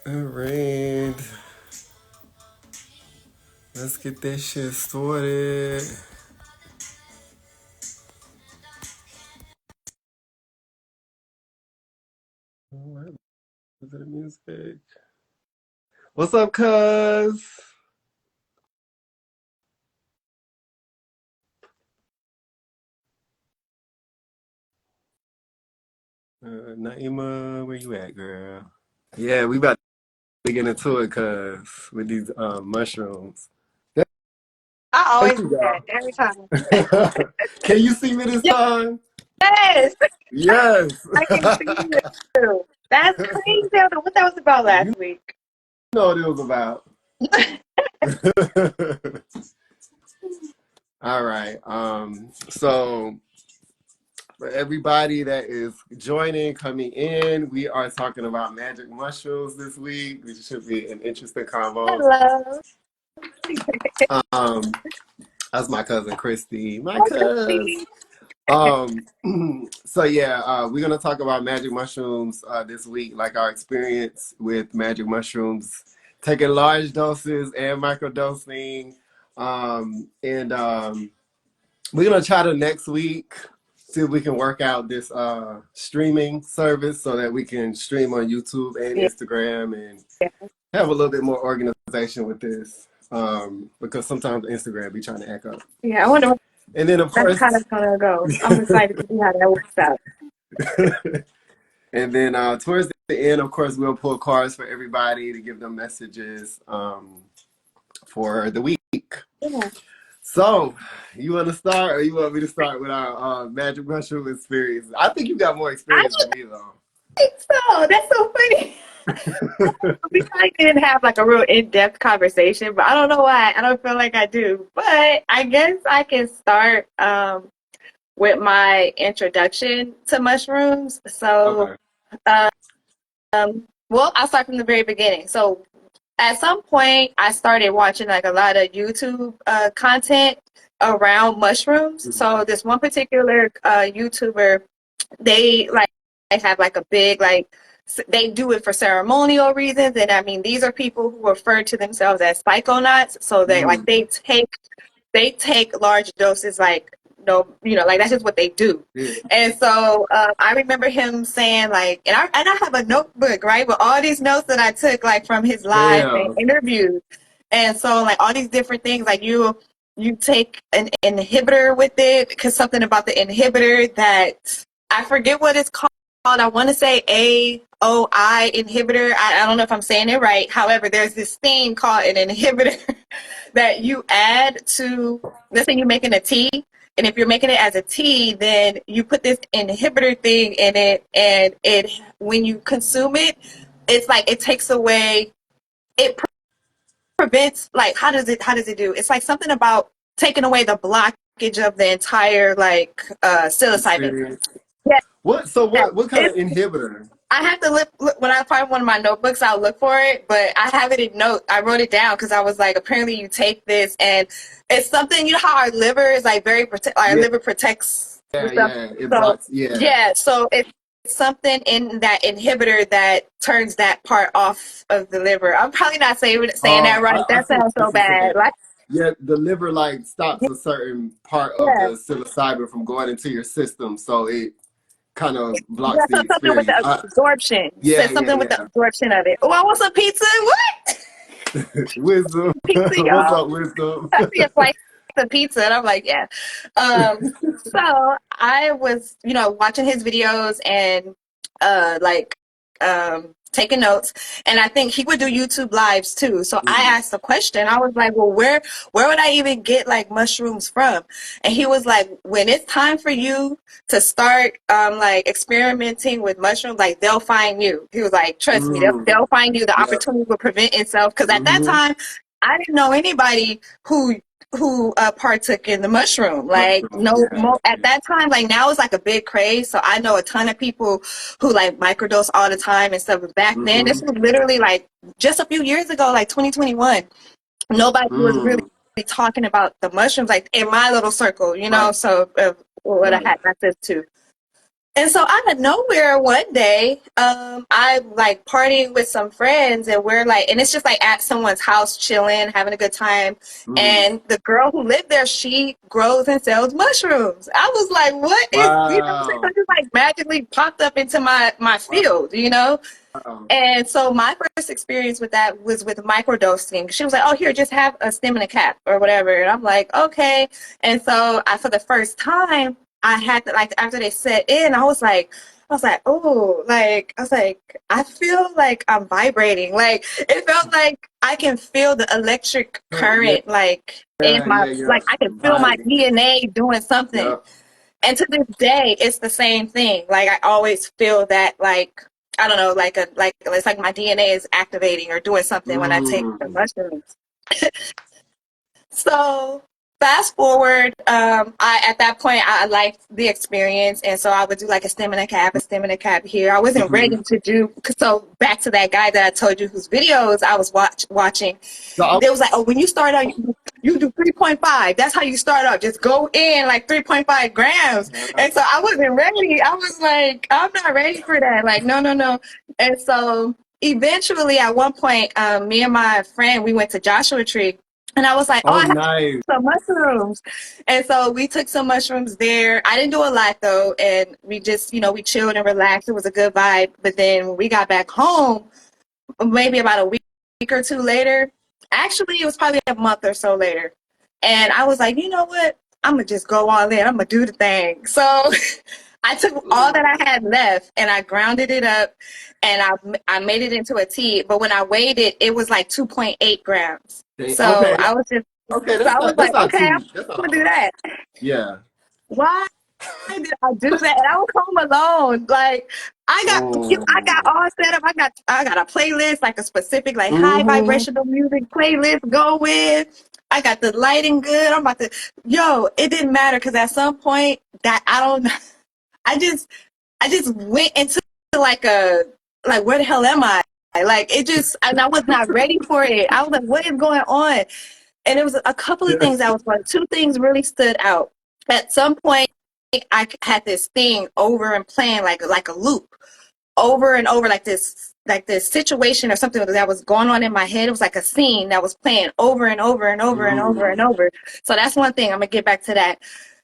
All right, let's get this shit started. All right, listen to the music. What's up, cuz? Naima, where you at, girl? Yeah, we about to get into it, cuz, with these mushrooms. There I always you do that every time. go. Can you see me this time? Yes, Yes. I can see you. That's crazy. I don't know what that was about You last week. know what it was about. All right. So for everybody that is joining, coming in, we are talking about magic mushrooms this week. This should be an interesting convo. Hello. Um, that's my cousin Christy. My Hi, cuz. Christy. Um, so yeah, we're gonna talk about magic mushrooms this week, like our experience with magic mushrooms, taking large doses and microdosing. And we're gonna try to next week see if we can work out this streaming service so that we can stream on YouTube and Yeah, Instagram and have a little bit more organization with this. Because sometimes Instagram be trying to act up. yeah. I wonder what And then of that's kind course of gonna go. I'm excited to see how that works out. and then towards the end, of course, we'll pull cards for everybody to give them messages for the week. Yeah. So, you want to start, or you want me to start with our magic mushroom experience? I think you got more I experience than me, though. think so. That's so funny. We probably didn't have like a real in-depth conversation, but I don't know why. I don't feel like I do. But I guess I can start with my introduction to mushrooms. So, Okay. well, I'll start from the very beginning. So, at some point, I started watching like a lot of YouTube content around mushrooms. So, this one particular YouTuber, they like have like a big like they do it for ceremonial reasons, and I mean these are people who refer to themselves as psychonauts. So they like Mm, they take large doses like no, like that's just what they do. yeah. And so I remember him saying like, and I have a notebook, right, with all these notes that I took like from his live and Damn. interviews. And so like all these different things, like you take an inhibitor with it, because something about the inhibitor that I forget what it's called. I want to say AOI inhibitor. I don't know if I'm saying it right. However, there's this thing called an inhibitor that you add to, let's say you're making a tea, and if you're making it as a tea, then you put this inhibitor thing in it, and when you consume it, it's like it takes away, it prevents, like how does it do? It's like something about taking away the blockage of the entire like psilocybin. Experience. Yeah, What? So what kind of it's inhibitor? I have to look when I find one of my notebooks. I'll look for it, but I have it in note. I wrote it down because I was like, apparently you take this, and it's something. You know how our liver is like very protect. Our Yeah, liver protects the stuff. yeah. It So blocks. Yeah. yeah, so it's something in that inhibitor that turns that part off of the liver. I'm probably not saying that right. I That see what sounds so you're bad. saying. Like Yeah, the liver like stops a certain part of yeah, the psilocybin from going into your system, so it kind of blocks yeah. the So something with experience. the absorption. Yeah, Said yeah, something with the yeah. absorption of it. Oh, I want some pizza. What Wisdom. pizza, What's y'all? up, wisdom? I see a slice of pizza, and I'm like, yeah. So I was, watching his videos and like taking notes, and I think he would do YouTube lives too. So I Mm, asked a question. I was like, well, where would I even get like mushrooms from? And he was like, when it's time for you to start like experimenting with mushrooms, like they'll find you. He was like, trust me, mm, they'll find you. The yeah. opportunity will present itself, because at that Mm-hmm. time I didn't know anybody who partook in the mushroom. Like Mushroom. no, Yeah, at yeah. that time, like now it's like a big craze. So I know a ton of people who like microdose all the time and stuff. But back then, this Mm-hmm. was literally like just a few years ago, like 2021. Nobody was really Mm. talking about the mushrooms like in my little circle, Right, So what I right. had access to. And so out of nowhere one day, I'm like partying with some friends and we're like, and it's just like at someone's house chilling, having a good time. Mm. And the girl who lived there, she grows and sells mushrooms. I was like, what is, you know what I'm saying? So Wow. it just like magically popped up into my field, you know? Wow. And so my first experience with that was with microdosing. She was like, "Oh, here, just have a stem and a cap or whatever." And I'm like, "Okay." And so for the first time, I had to, like, after they set in, "Oh," like I was like, I feel like I'm vibrating. Like it felt like I can feel the electric Yeah, current, like in my, yeah, yeah. like I can feel my Body. DNA doing something. Yep. And to this day, it's the same thing. Like I always feel that, like I don't know, like it's like my DNA is activating or doing something when I take the Mm. mushrooms. So fast forward, I at that point I liked the experience, and so I would do like a stem and a cab here. I wasn't Mm-hmm. ready to do. So back to that guy that I told you whose videos I was watching. So I, They was like, "Oh, when you start out, you do 3.5. That's how you start out. Just go in like 3.5 grams." And so I wasn't ready. I was like, "I'm not ready for that. Like, no, no, no." And so eventually, at one point, me and my friend we went to Joshua Tree, and I was like, "Oh, oh, I have nice. some mushrooms." And so we took some mushrooms there. I didn't do a lot though, and we just, we chilled and relaxed. It was a good vibe. But then when we got back home, maybe about a week or two later. Actually, it was probably a month or so later. And I was like, you know what? I'm going to just go all in. I'm going to do the thing. So I took all that I had left and I grounded it up and I made it into a tea. But when I weighed it, it was like 2.8 grams. So Okay. I was just, Okay. so I was That's like, not okay, I'm too. That's going to not. do that. Yeah. Why did I do that? And I was home alone. Like I got Oh. all set up. I got a playlist, like a specific like high Mm-hmm. vibrational music playlist going. I got the lighting good. I'm about to it didn't matter because at some point that I don't I just went into like a like where the hell am I? Like it just and I was not ready for it. I was like, what is going on? And it was a couple of things that was like two things really stood out. At some point I had this thing over and playing like a loop over and over like this situation or something that was going on in my head. It was like a scene that was playing over and over and over and over and Mm. over. So that's one thing. I'm gonna get back to that.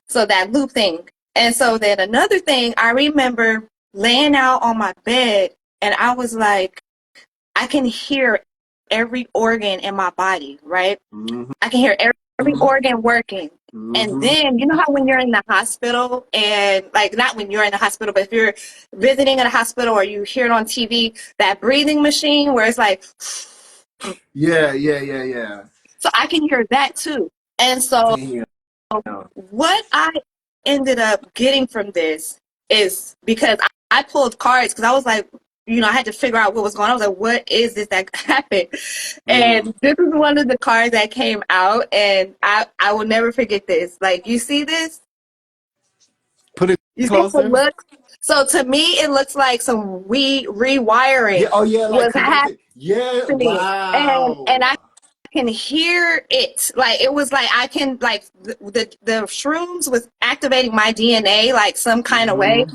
So that loop thing. And so then another thing, I remember laying out on my bed and I was like, I can hear every organ in my body, right? Mm-hmm. I can hear every organ working. And Mm-hmm. then, you know how when you're in the hospital and like not when you're in the hospital, but if you're visiting at a hospital or you hear it on TV, that breathing machine where it's like, Yeah. Yeah. Yeah. Yeah. so I can hear that too. And so Damn. what I ended up getting from this is because I pulled cards because I was like, I had to figure out what was going on. I was like, what is this that happened? Mm. And this is one of the cards that came out, and I will never forget this. Like, you see this? Put it You see how it closer. looks? So to me, it looks like some Yeah. rewiring Oh, yeah. Like was connected. Yeah. happening, and I Wow. can hear it. Like it was like I can like the shrooms was activating my DNA like some kind of way. Mm-hmm.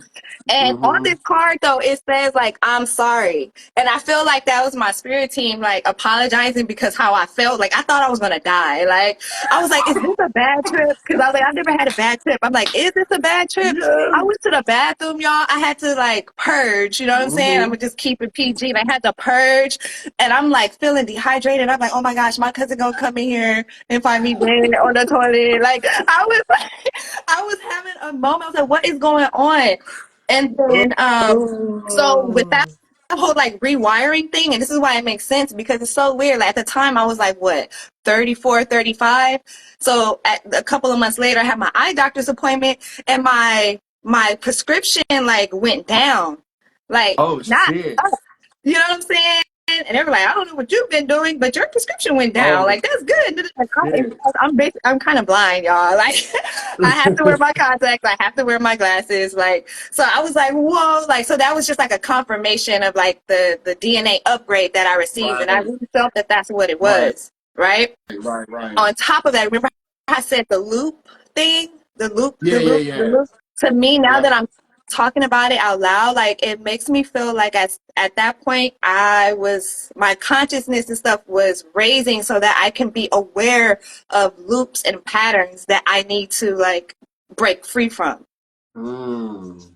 And on Mm-hmm. this card though, it says like I'm sorry. And I feel like that was my spirit team like apologizing because how I felt. Like I thought I was gonna die. Like I was like, is this a bad trip? Because I was like, I've never had a bad trip. I'm like, is this a bad trip? I Yeah. went to the bathroom, y'all. I had to like purge, you know what I'm saying? I'm Mm-hmm. gonna just keep it PG. And I had to purge and I'm like feeling dehydrated. I'm like, oh my gosh, my cousin gonna come in here and find me dead on the toilet. Like I was like, I was having a moment. I was like, what is going on? And then, so with that Oh. whole like rewiring thing, and this is why it makes sense because it's so weird. Like at the time, I was like, what, 34, 35. So a couple of months later, I had my eye doctor's appointment, and my prescription like went down, like Oh not shit. up. You know what I'm saying? And they were like, I don't know what you've been doing, but your prescription went down. Oh Like that's good. Like, shit. I'm kind of blind, y'all. Like I have to wear my contacts. I have to wear my glasses. Like so, I was like, whoa. Like so, that was just like a confirmation of like the DNA upgrade that I received, and I Right. really felt that that's what it Right. was. Right. Right. Right. On top of that, remember I said the loop thing, the loop, Yeah. the Yeah. loop, the Yeah. loop. To me, now Yep. that I'm talking about it out loud, like it makes me feel like at that point my consciousness and stuff was raising so that I can be aware of loops and patterns that I need to like break free from. Mm.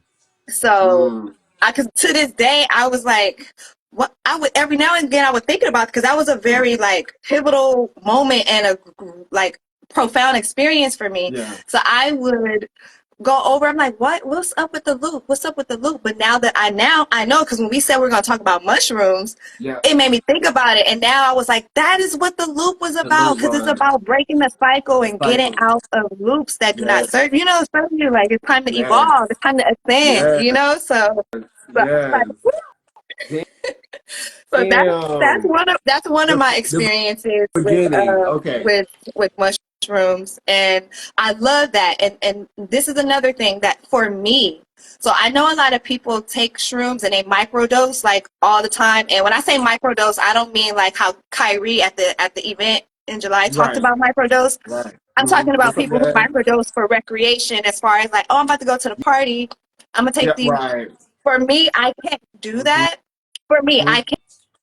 So Mm. I cause to this day I was like what I would every now and again I would think about because that was a very like pivotal moment and a like profound experience for me. Yeah. So I would go over. I'm like, what's up with the loop? What's up with the loop? But now that I know, because when we said we're going to talk about mushrooms, Yeah. it made me think about it. And now I was like, that is what the loop was The about. loop Because it's was about breaking the cycle the and getting cycle. out of loops that do not Yes. serve, serve you. Like, it's time to Yes. evolve. It's time to ascend, Yes. So I was Yes. like, so Damn. that's one of my The experiences beginning. Okay. with mushrooms, and I love that. And this is another thing that for me. So I know a lot of people take shrooms and they microdose like all the time. And when I say microdose, I don't mean like how Kyrie at the event in July talked Right. about microdose. Right. I'm talking about What's up, people who Dad? microdose for recreation, as far as like, oh, I'm about to go to the party. I'm gonna take Yeah. these. Right. For me, I can't do Mm-hmm. that. For me, Mm-hmm. I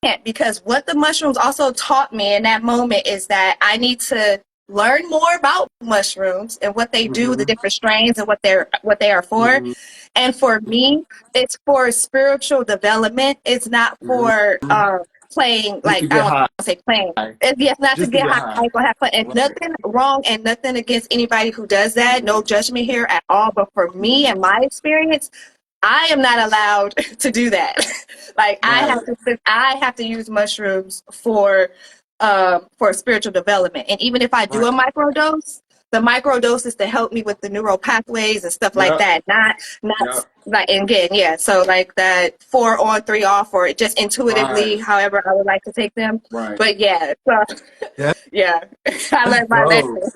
can't, because what the mushrooms also taught me in that moment is that I need to learn more about mushrooms and what they do, the Mm-hmm. different strains and what they are for. Mm-hmm. And for me, it's for spiritual development. It's not for Mm-hmm. playing, Just to like I get don't want high. to say playing. It's not to Just to get get high, high. or have fun, and Right. nothing wrong and nothing against anybody who does that. No judgment here at all. But for me and my experience, I am not allowed to do that. Like Right. I have to use mushrooms for spiritual development. And even if I do Right. a microdose, the microdose is to help me with the neural pathways and stuff like Yep. that. Not Yep. like, and again, yeah. So like that 4 on 3 off, or just intuitively, Right. however I would like to take them. Right. But yeah, so That's yeah, I learned my dope. lesson.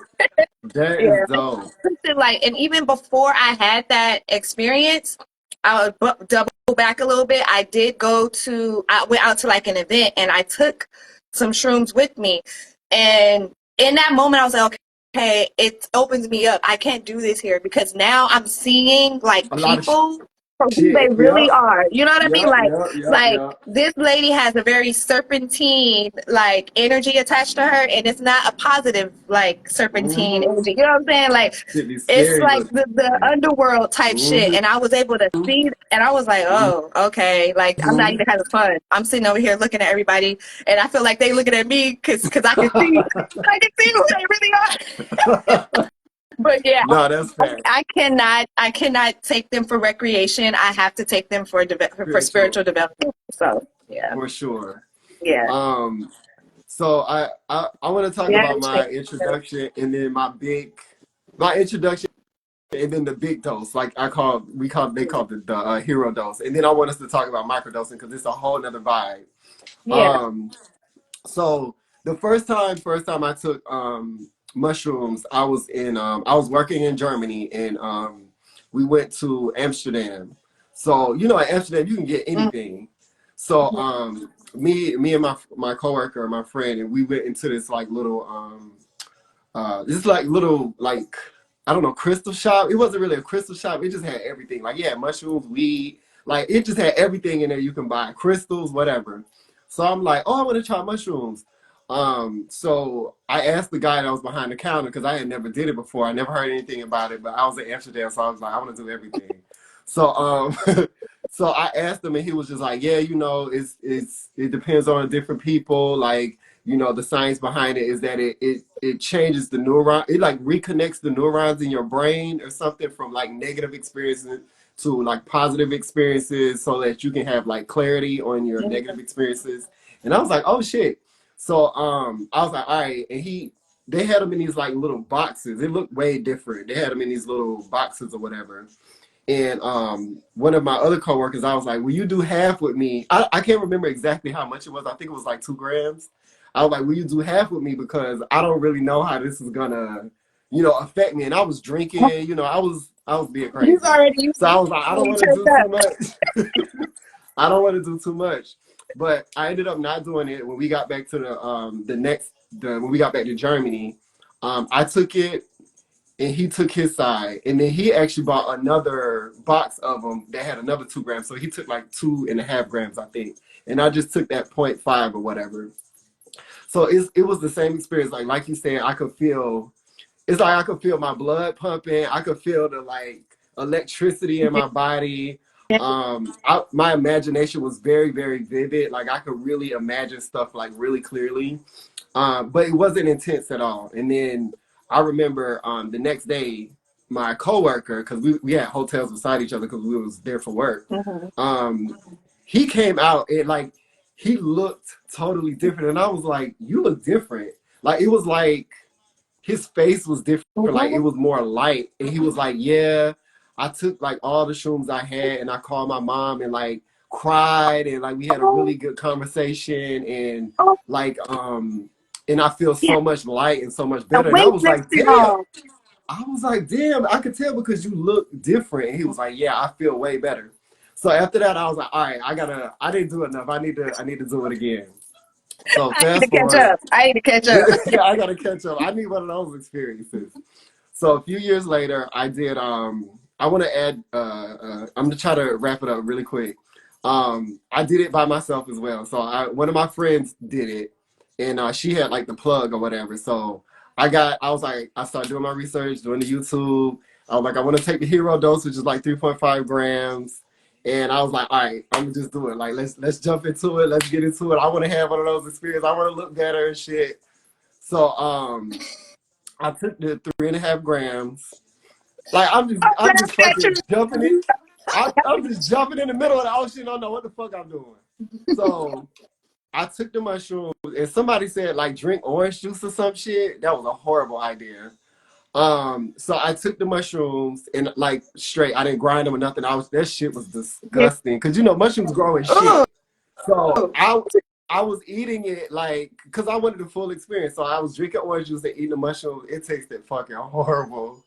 That is Yeah. dope. Something like, and even before I had that experience, I would double back a little bit. I went out to like an event and I took some shrooms with me. And in that moment, I was like, okay, it opens me up. I can't do this here because now I'm seeing like A lot of people for who they shit. really Yep. are. You know what I mean? Yep. Yep. Yep. Like Yep. this lady has a very serpentine like energy attached to her, and it's not a positive like serpentine Mm-hmm. energy. You know what I'm saying? Like Should be it's scary like looking. the underworld type shit. Mm-hmm. And I was able to see, and I was like, oh, okay. Like I'm not Mm-hmm. even having fun. I'm sitting over here looking at everybody, and I feel like they looking at me because I can see who they really are. But yeah, No, that's fact. I cannot take them for recreation. I have to take them for Spiritual, spiritual development. So yeah, for sure. yeah, Um, so I want to talk yeah. about my introduction and then my introduction and then the big dose. Like they call it the hero dose. And then I want us to talk about microdosing because it's a whole nother vibe. Yeah. Um, so the first time I took mushrooms, I was working in Germany and we went to Amsterdam. So you know at Amsterdam you can get anything. So me and my coworker, my friend, and we went into this like little this like little like I don't know crystal shop. It wasn't really a crystal shop. It just had everything. Like yeah, mushrooms, weed. Like it just had everything in there you can buy, crystals, whatever. So I'm like, oh, I want to try mushrooms. So I asked the guy that was behind the counter because I had never did it before. I never heard anything about it, but I was in Amsterdam, so I was like, I want to do everything. So so I asked him, and he was just like, yeah, you know, it depends on different people. Like you know, the science behind it is that it changes the neuron, it like reconnects the neurons in your brain or something from like negative experiences to like positive experiences so that you can have like clarity on your negative experiences. And I was like, oh shit. So I was like, all right. And they had them in these like little boxes. It looked way different. They had them in these little boxes or whatever. And one of my other coworkers, I was like, will you do half with me? I can't remember exactly how much it was. I think it was like 2 grams. I was like, will you do half with me? Because I don't really know how this is gonna, you know, affect me. And I was drinking, you know, I was being He's crazy. already So I was like, I don't want to turned do too up. much. I don't want to do too much. But I ended up not doing it when we got back to when we got back to Germany. I took it and he took his side, and then he actually bought another box of them that had another 2 grams. So he took like 2.5 grams, I think, and I just took that 0.5 or whatever. So it was the same experience. Like you said, I could feel. It's like I could feel my blood pumping. I could feel the like electricity in my body. My imagination was very, very vivid. Like I could really imagine stuff like really clearly, but it wasn't intense at all. And then I remember the next day, my coworker, because we had hotels beside each other because we was there for work. Mhm. Um, he came out and like he looked totally different, and I was like, "You look different." Like it was like his face was different. Like it What? was more light, and he was like, "Yeah, I took like all the shrooms I had, and I called my mom and like cried, and like we had a Oh, really good conversation, and oh, like and I feel yeah. so much light and so much The better." And I weight was like, lifted "Damn." off. I was like, "Damn, I could tell because you look different." And he was like, "Yeah, I feel way better." So after that, I was like, "All right, I didn't do enough. I need to do it again." So I need to fast catch forward, up. I need to catch up. I gotta catch up. I need one of those experiences. So a few years later, I did. I want to add. I'm gonna try to wrap it up really quick. I did it by myself as well. So one of my friends did it, and she had like the plug or whatever. So I was like, I started doing my research, doing the YouTube. I was like, I want to take the hero dose, which is like 3.5 grams. And I was like, all right, I'm gonna just do it. Like, let's jump into it. Let's get into it. I want to have one of those experiences. I want to look better and shit. So I took the 3.5 grams. Like I'm just fucking jumping it. I'm just jumping in the middle of the ocean. I don't know what the fuck I'm doing. So I took the mushrooms, and somebody said like drink orange juice or some shit. That was a horrible idea. So I took the mushrooms and like straight. I didn't grind them or nothing. That shit was disgusting because mushrooms grow in Oh, shit. So I was eating it like because I wanted the full experience. So I was drinking orange juice and eating the mushrooms. It tasted fucking horrible.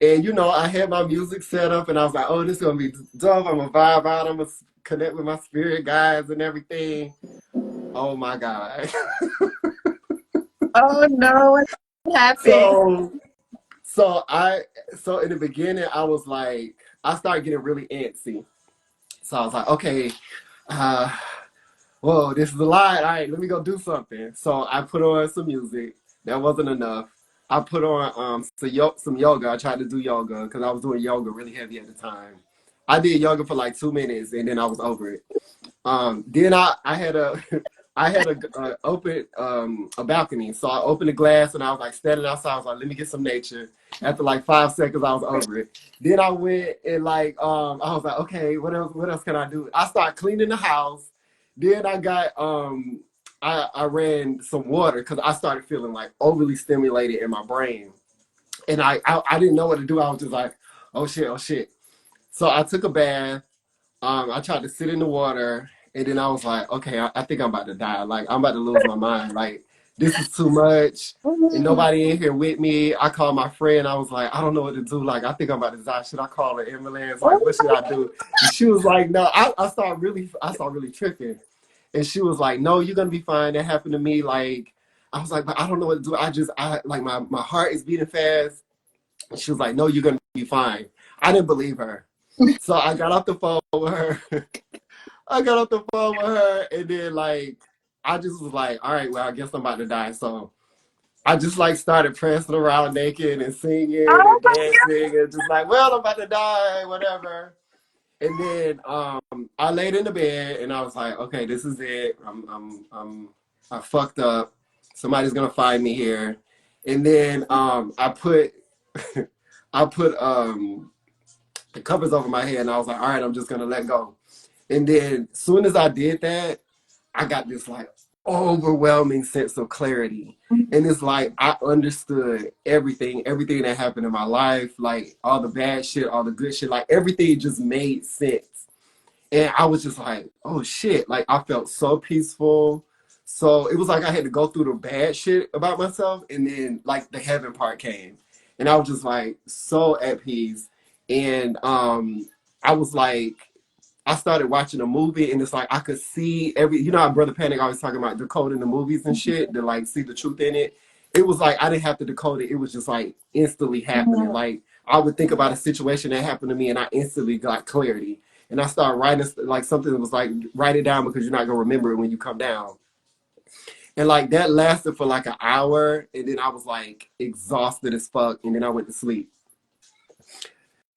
And I had my music set up, and I was like, "Oh, this is gonna be dope. I'm gonna vibe out. I'm gonna connect with my spirit guides and everything." Oh my god! oh no, what happened? so so I so in the beginning, I was like, I started getting really antsy. So I was like, "Okay, uh, whoa, this is a lot. All right, let me go do something." So I put on some music. That wasn't enough. I put on some yoga. I tried to do yoga because I was doing yoga really heavy at the time. I did yoga for like 2 minutes and then I was over it. Then I had a I had open a balcony, so I opened the glass and I was like standing outside. I was like, let me get some nature. After like 5 seconds, I was over it. Then I went and like I was like, okay, what else? What else can I do? I started cleaning the house. Then I got I ran some water because I started feeling like overly stimulated in my brain, and I didn't know what to do. I was just like, oh shit, oh shit. So I took a bath. I tried to sit in the water, and then I was like, okay, I think I'm about to die. Like I'm about to lose my mind. Like this is too much, and nobody in here with me. I called my friend. I was like, I don't know what to do. Like I think I'm about to die. Should I call an ambulance? Like what should I do? And she was like, no. I started really tripping, and she was like, no, you're gonna be fine. That happened to me. Like I was like, but I don't know what to do. I like my heart is beating fast. And she was like, no, you're gonna be fine. I didn't believe her. So I got off the phone with her. I got off the phone with her, and then like I just was like, all right, well, I guess I'm about to die. So I just like started prancing around naked and singing Oh and my dancing and just like, well, I'm about to die, whatever. And then I laid in the bed and I was like, okay, this is it. I fucked up. Somebody's gonna find me here. And then I put I put the covers over my head and I was like, all right, I'm just gonna let go. And then as soon as I did that, I got this like overwhelming sense of clarity. And it's like I understood everything that happened in my life, like all the bad shit, all the good shit, like everything just made sense. And I was just like, oh shit. Like I felt so peaceful. So it was like I had to go through the bad shit about myself and then like the heaven part came. And I was just like so at peace. And I was like, I started watching a movie and it's like I could see how Brother Panic always talking about decoding the movies and shit to like see the truth in it. it was like I didn't have to decode it. It was just like instantly happening. Like I would think about a situation that happened to me, and I instantly got clarity. And I started writing like something that was like write it down because you're not gonna remember it when you come down. And like that lasted for like an hour, and then I was like exhausted as fuck, and then I went to sleep.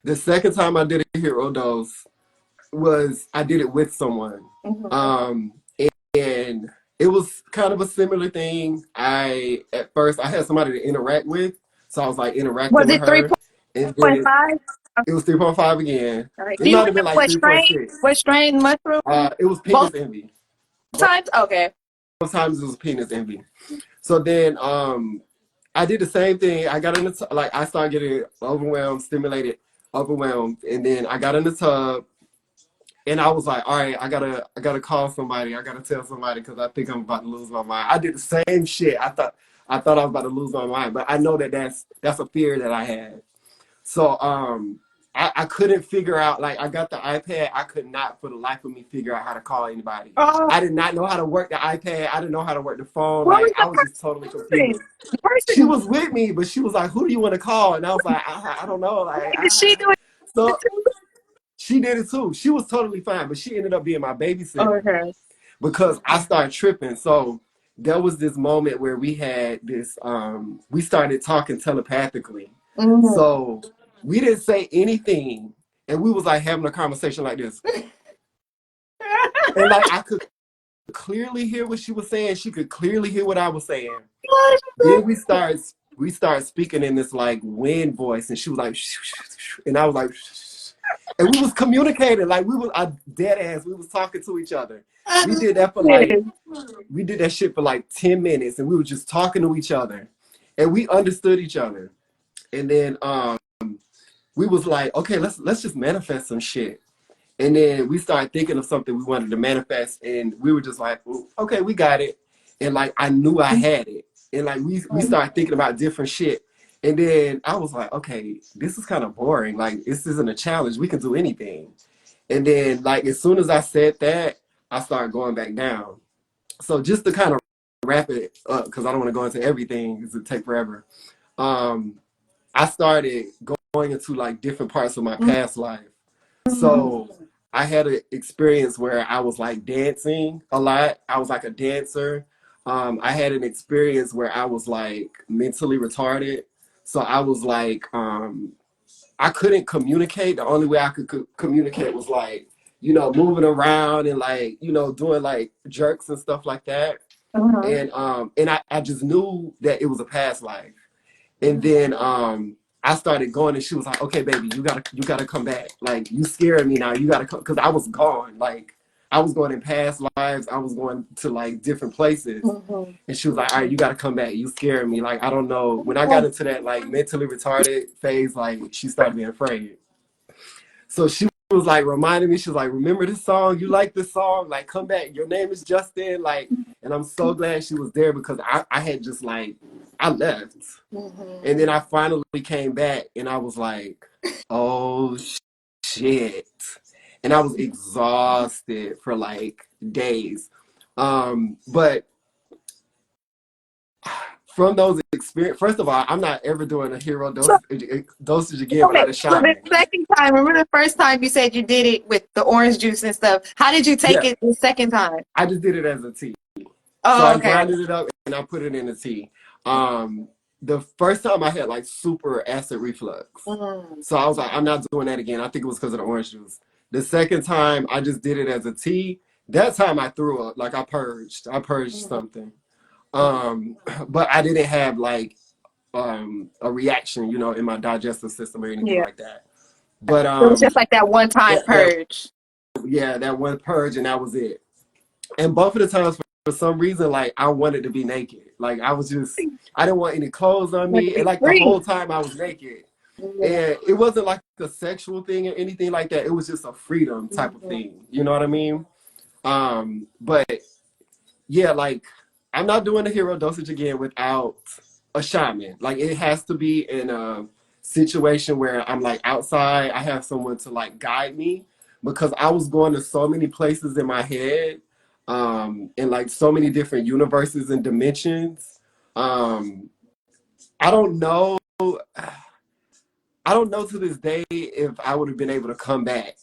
The second time I did a hero dose was I did it with someone. And it was kind of a similar thing. At first I had somebody to interact with, so I was like interacting Was with it three her, and point then five? it was 3.5 again. Right. It Do you might have been remember like 3.6. what strain mushroom? It was Both penis envy. times? Okay. Both times it was penis envy. So then I did the same thing. I got in the like I started getting overwhelmed, stimulated, overwhelmed, and then I got in the tub. And I was like, all right, I gotta call somebody. I gotta tell somebody because I think I'm about to lose my mind. I did the same shit. I thought I was about to lose my mind, but I know that that's a fear that I had. So I couldn't figure out. Like I got the iPad, I could not for the life of me figure out how to call anybody. Oh, I did not know how to work the iPad. I didn't know how to work the phone. what Like was I was just totally the confused. She person? was with me, but she was like, "Who do you want to call?" And I was like, "I don't know." Like Did she do it so too? she did it too. She was totally fine, but she ended up being my babysitter Okay. because I started tripping. So there was this moment where we had this we started talking telepathically. So we didn't say anything and we was like having a conversation like this. And like I could clearly hear what she was saying. She could clearly hear what I was saying. Then we started speaking in this like wind voice and she was like and I was like and we was communicating like we was dead ass. We was talking to each other. We did that for like we did that shit for like 10 minutes and we were just talking to each other and we understood each other. And then we was like, okay, let's just manifest some shit. And then we started thinking of something we wanted to manifest and we were just like, okay, we got it. And like I knew I had it. And like we started thinking about different shit. And then I was like, okay, this is kind of boring. Like this isn't a challenge. We can do anything. And then like as soon as I said that, I started going back down. So just to kind of wrap it up, because I don't want to go into everything, because it take forever. Um, I started going into like different parts of my past life. So I had an experience where I was like dancing a lot. I was like a dancer. I had an experience where I was like mentally retarded. So I was like, I couldn't communicate. The only way I could communicate was like, moving around and like, doing like jerks and stuff like that. And I just knew that it was a past life. And then I started going and she was like, okay, baby, you gotta come back. Like you scaring me now. You gotta come because I was gone. Like I was going in past lives. I was going to like different places. And she was like, all right, you gotta come back. You scaring me. Like I don't know. When I got into that like mentally retarded phase, like she started being afraid. So she was like reminding me, she was like, remember this song? You like this song? Like, come back. Your name is Justin. Like, and I'm so glad she was there because I had just like, I left. And then I finally came back and I was like, oh shit. And I was exhausted for like days. But from those experience, first of all, I'm not ever doing a hero So, dosage again okay, without a so the shaman. second time, remember the first time you said you did it with the orange juice and stuff. How did you take Yeah, it the second time? I just did it as a tea. So Oh, I okay. grinded it up and I put it in the tea. The first time I had like super acid reflux. So I was like, I'm not doing that again. I think it was because of the orange juice. The second time I just did it as a tea. That time I threw up, like I purged. I purged something. But I didn't have like a reaction, in my digestive system or anything Yeah. like that. But It was just like that one time that purge. yeah, that one purge and that was it. And both of the times, for some reason, like I wanted to be naked. Like I didn't want any clothes on Want to me. And be like the free. whole time I was naked. Yeah. And it wasn't like a sexual thing or anything like that. It was just a freedom type of thing. You know what I mean? But yeah, like I'm not doing the hero dosage again without a shaman. Like it has to be in a situation where I'm like outside. I have someone to like guide me because I was going to so many places in my head, and like so many different universes and dimensions. I don't know. I don't know to this day if I would have been able to come back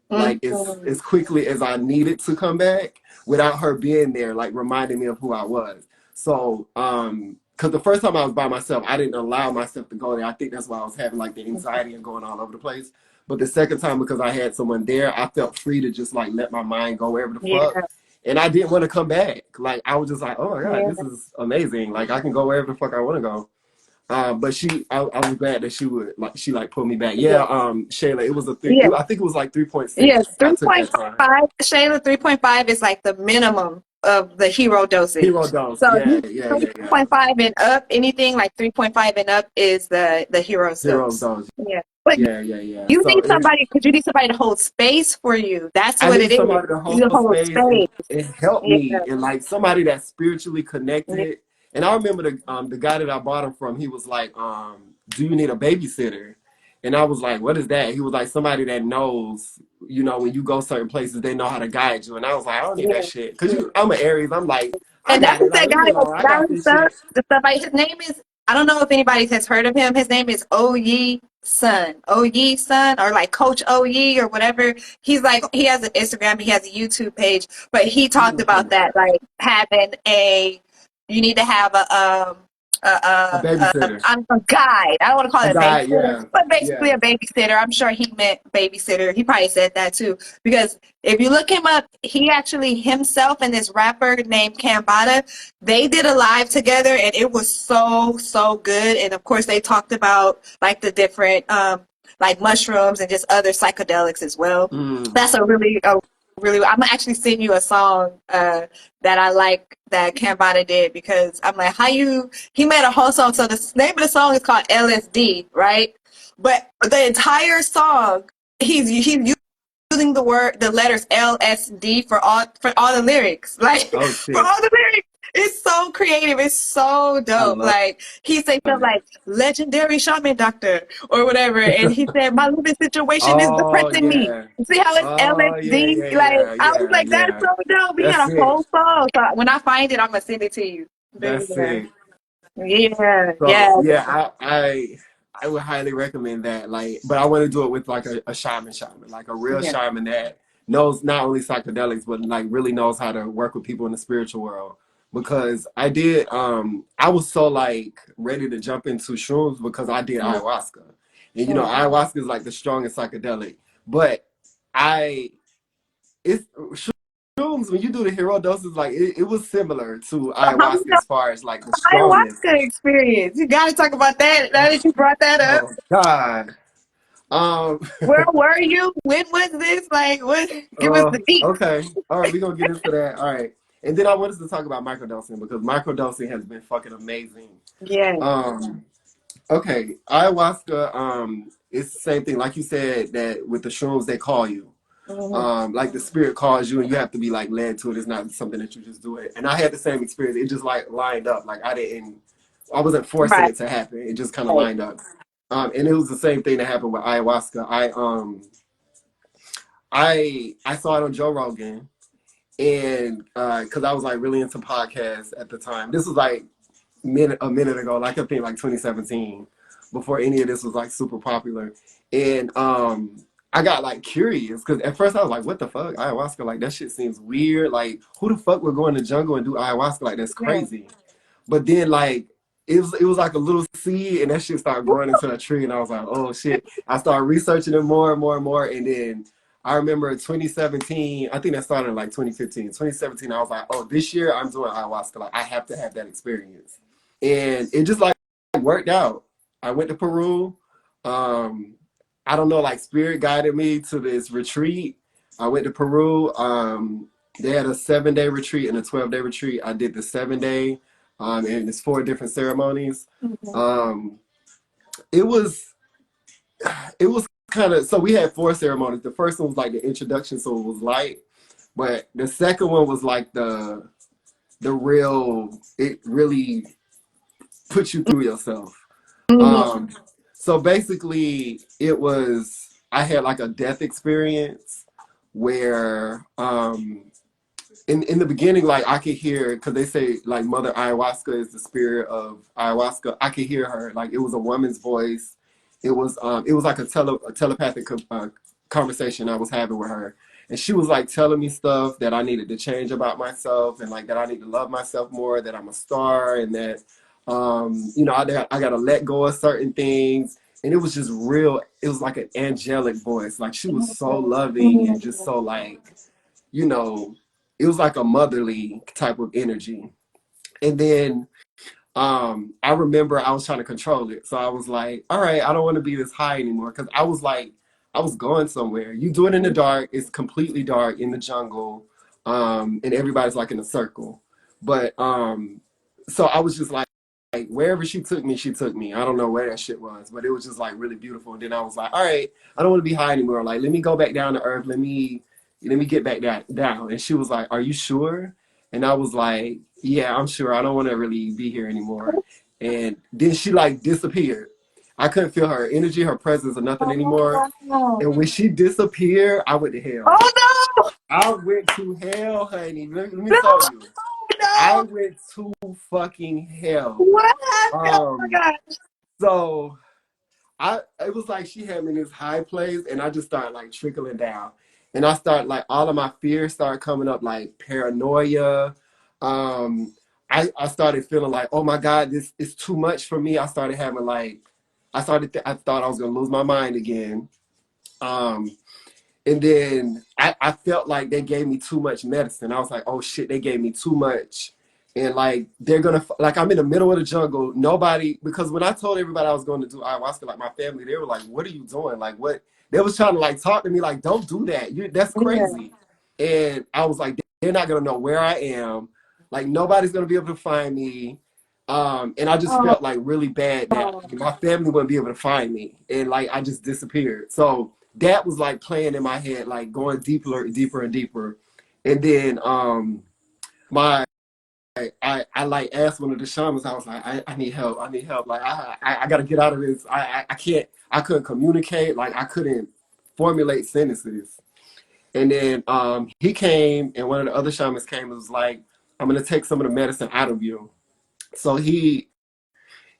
like Mm-hmm. as quickly as I needed to come back without her being there, like reminding me of who I was. So, because the first time I was by myself, I didn't allow myself to go there. I think that's why I was having like the anxiety and going all over the place. But the second time, because I had someone there, I felt free to just like let my mind go wherever the Yeah, fuck. And I didn't want to come back. Like I was just like, oh my god, yeah, this is amazing. Like I can go wherever the fuck I want to go. But I was glad that she would like she like pulled me back. yeah, Yeah, Shayla, it was a three. yeah. I think it was like Yeah, 3.6. I took that time. 3.5, Shayla, 3.5 is like the minimum of the hero Hero dosage. dose. So if Yeah, you yeah, yeah, yeah. 3.5 and up, anything like 3.5 and up is the hero's Hero dose. dose. Yeah. But Yeah, yeah, yeah. you So need somebody, because you need somebody to hold space for you. That's I what need it is. somebody to You need hold to hold space space. and help Yeah. me, and like somebody that's spiritually Yeah. connected. And I remember the guy that I bought him from. He was like, "Do you need a babysitter?" And I was like, "What is that?" He was like, "Somebody that knows, you know, when you go certain places, they know how to guide you." And I was like, "I don't need Yeah. that shit," because I'm an Aries. I'm like, I And that's got it. what Like, that leave me guy alone. I got this shit. the stuff like his name is, I don't know if anybody has heard of him. His name is O Yi Sun. O Yi Sun, or like Coach O Yi or whatever. He's like, he has an Instagram, he has a YouTube page, but he Let me talked look him about that, up. like having you need to have A babysitter, I'm a guide. I don't want to call a it a guy. babysitter, Yeah, but basically yeah. a babysitter. I'm sure he meant babysitter. He probably said that too, because if you look him up, he actually himself and this rapper named Cambada, they did a live together, and it was so good. And of course, they talked about like the different like mushrooms and just other psychedelics as well. Mm. That's a really. I'm gonna actually send you a song that I like that Cambada did, because I'm like, how you? He made a whole song. So the name of the song is called LSD, right? But the entire song, he's using the letters LSD for all the lyrics. Like Oh for shit, all the lyrics. It's so creative. It's so I dope. love Like he said stuff it. like legendary shaman doctor or whatever. And he said, my living situation is Oh depressing me. yeah. See how it's Oh yeah, LSD? yeah, Like yeah, I was yeah, like, that's yeah. so dope. We That's had a it. whole song. So when I find it, I'm gonna send it to you. But That's it. yeah, So yeah, yeah, I would highly recommend that. Like, but I want to do it with like a shaman, like a real yeah, shaman that knows not only psychedelics but like really knows how to work with people in the spiritual world. Because I was so like ready to jump into shrooms because I did yeah. ayahuasca, and you know Mhm. ayahuasca is like the strongest psychedelic, but I it's shrooms when you do the hero doses like it was similar to So how was ayahuasca your as far as like the strongest. ayahuasca experience? You gotta talk about that now that you brought that up. Oh God. Um Where were you? When was this? Like, what? Give us the deep. okay. All right, we're gonna get into that. All right. And then I wanted to talk about microdosing because microdosing has been fucking amazing. Yeah. Um okay, ayahuasca, it's the same thing. Like you said, that with the shrooms they call you. Hmm. Like the spirit calls you and you have to be like led to it. It's not something that you just do it. And I had the same experience. It just like lined up. Like I wasn't forcing Right. it to happen. It just kind of lined up. And it was the same thing that happened with ayahuasca. I saw it on Joe Rogan, and because I was like really into podcasts at the time. This was like a minute ago, like I think like 2017, before any of this was like super popular. And I got like curious because at first I was like, what the fuck? Ayahuasca, like that shit seems weird. Like who the fuck would go in the jungle and do ayahuasca? Like that's Yeah. crazy. But then like it was like a little seed and that shit started growing into a tree and I was like, oh shit. I started researching it more and more and more. And then I remember 2017, I think that started in like 2015. 2017, I was like, oh, this year I'm doing ayahuasca. Like I have to have that experience. And it just like worked out. I went to Peru. Um, I don't know, like spirit guided me to this retreat. I went to Peru. They had a 7-day retreat and a 12-day retreat. I did the 7-day, and it's 4 different ceremonies. Mhm. Um, it was it was kind of so we had 4 ceremonies. The first one was like the introduction, so it was light, but the second one was like the real. It really puts you through yourself. Mhm. Um, so basically, I had like a death experience where in the beginning, like I could hear, because they say like Mother Ayahuasca is the spirit of ayahuasca. I could hear her, like it was a woman's voice. It was like a telepathic conversation I was having with her, and she was like telling me stuff that I needed to change about myself, and like that I need to love myself more, that I'm a star, and that you know, I got to let go of certain things. And it was just real. It was like an angelic voice. Like she was so loving and just so like, you know, it was like a motherly type of energy. And then I remember I was trying to control it. So I was like, all right, I don't want to be this high anymore. Cause I was like, I was going somewhere. You do it in the dark, it's completely dark in the jungle. And everybody's like in a circle. But so I was just like wherever she took me, she took me. I don't know where that shit was, but it was just like really beautiful. And then I was like, all right, I don't want to be high anymore. Like, let me go back down to earth. Let me get back down. And she was like, are you sure? And I was like, yeah, I'm sure. I don't want to really be here anymore. And then she like disappeared. I couldn't feel her energy, her presence, or nothing anymore. Oh, And when she disappeared, I went to hell. no! I went to hell, honey. Let me No! tell you. I No! went to fucking hell. What happened? Oh my Um, God. so it was like she had me in this high place, and I just started like trickling down. And I started like all of my fears started coming up, like paranoia. Um, I started feeling like, oh my God, this is too much for me. I started having like I thought I was gonna lose my mind again. Um, and then I felt like they gave me too much medicine. I was like, oh shit, they gave me too much. And like they're gonna like I'm in the middle of the jungle. Nobody, because when I told everybody I was going to do ayahuasca, like my family, they were like, "What are you doing? Like what?" They was trying to like talk to me like, "Don't do that. That's Yeah. crazy." And I was like, "They're not gonna know where I am. Like nobody's gonna be able to find me." And I just Oh, felt like really bad that my family wouldn't be able to find me, and like I just disappeared. So that was like playing in my head, like going deeper, deeper, and deeper. And then my I like asked one of the shamans. I was like, I need help. I need help. Like I got to get out of this. I can't. I couldn't communicate. Like I couldn't formulate sentences. And then he came, and one of the other shamans came and was like, I'm gonna take some of the medicine out of you. So he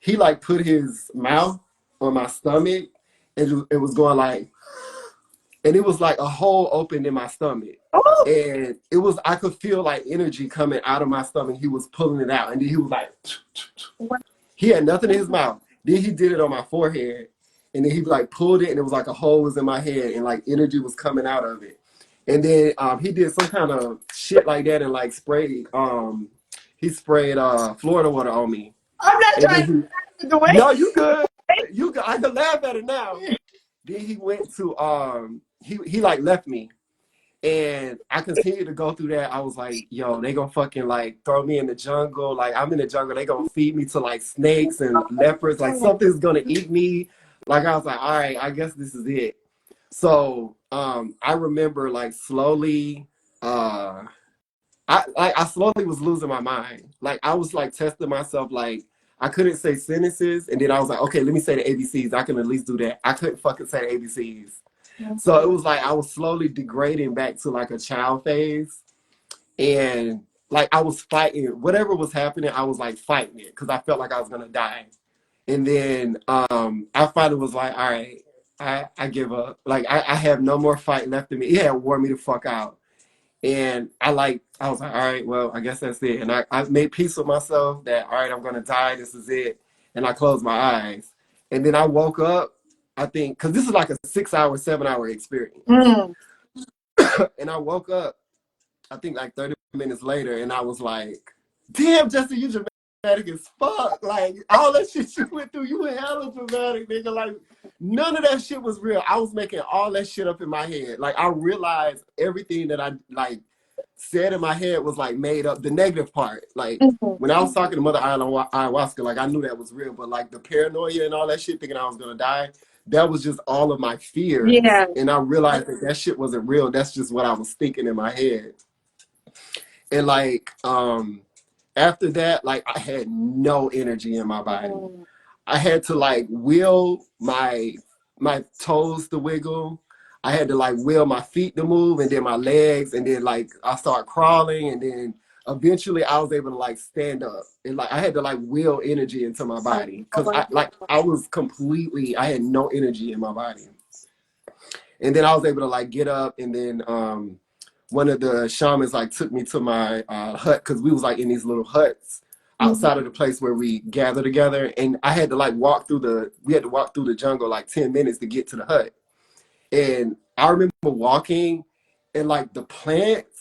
like put his mouth on my stomach, and it was going like, and it was like a hole opened in my stomach. oh, And it was, I could feel like energy coming out of my stomach. He was pulling it out. And then he was like, he had nothing in his mouth. Then he did it on my forehead. And then he like pulled it, and it was like a hole was in my head, and like energy was coming out of it. And then he did some kind of shit like that, and like sprayed, he sprayed Florida water on me. I'm not And trying then to he, get away. no, you good. You good. I can laugh at it now. Then he went to he like left me, and I continued to go through that. I was like, yo, they gonna fucking like throw me in the jungle. Like I'm in the jungle, they gonna feed me to like snakes and leopards. Like something's gonna eat me. Like I was like, all right, I guess this is it. So I remember like slowly I slowly was losing my mind. Like I was like testing myself, like I couldn't say sentences, and then I was like, okay, let me say the ABCs. I can at least do that. I couldn't fucking say the ABCs. So it was like I was slowly degrading back to like a child phase. And like I was fighting whatever was happening, I was like fighting it because I felt like I was gonna die. And then I finally was like, all right, I give up. Like I have no more fight left in me. It had wore me the fuck out. And I was like, all right, well, I guess that's it. And I made peace with myself that all right, I'm gonna die, this is it. And I closed my eyes. And then I woke up, I think, because this is like a 6 hour, 7 hour experience. Mm. And I woke up, I think like 30 minutes later, and I was like, damn, Justin, you dramatic as fuck. Like, all that shit you went through, you were hella dramatic, nigga. Like, none of that shit was real. I was making all that shit up in my head. Like, I realized everything that I, like, said in my head was, like, made up. The negative part. Like, Mhm. when I was talking to Mother Ayahuasca, like, I knew that was real. But, like, the paranoia and all that shit, thinking I was going to die, that was just all of my fears. Yeah. And I realized that that shit wasn't real. That's just what I was thinking in my head. And like after that, like I had no energy in my body. I had to like will my toes to wiggle. I had to like will my feet to move and then my legs, and then like I started crawling, and then eventually I was able to like stand up, and like I had to like will energy into my body because I was completely, I had no energy in my body. And then I was able to like get up, and then one of the shamans like took me to my hut, because we was like in these little huts outside of the place where we gather together, and I had to like we had to walk through the jungle like 10 minutes to get to the hut. And I remember walking, and like the plants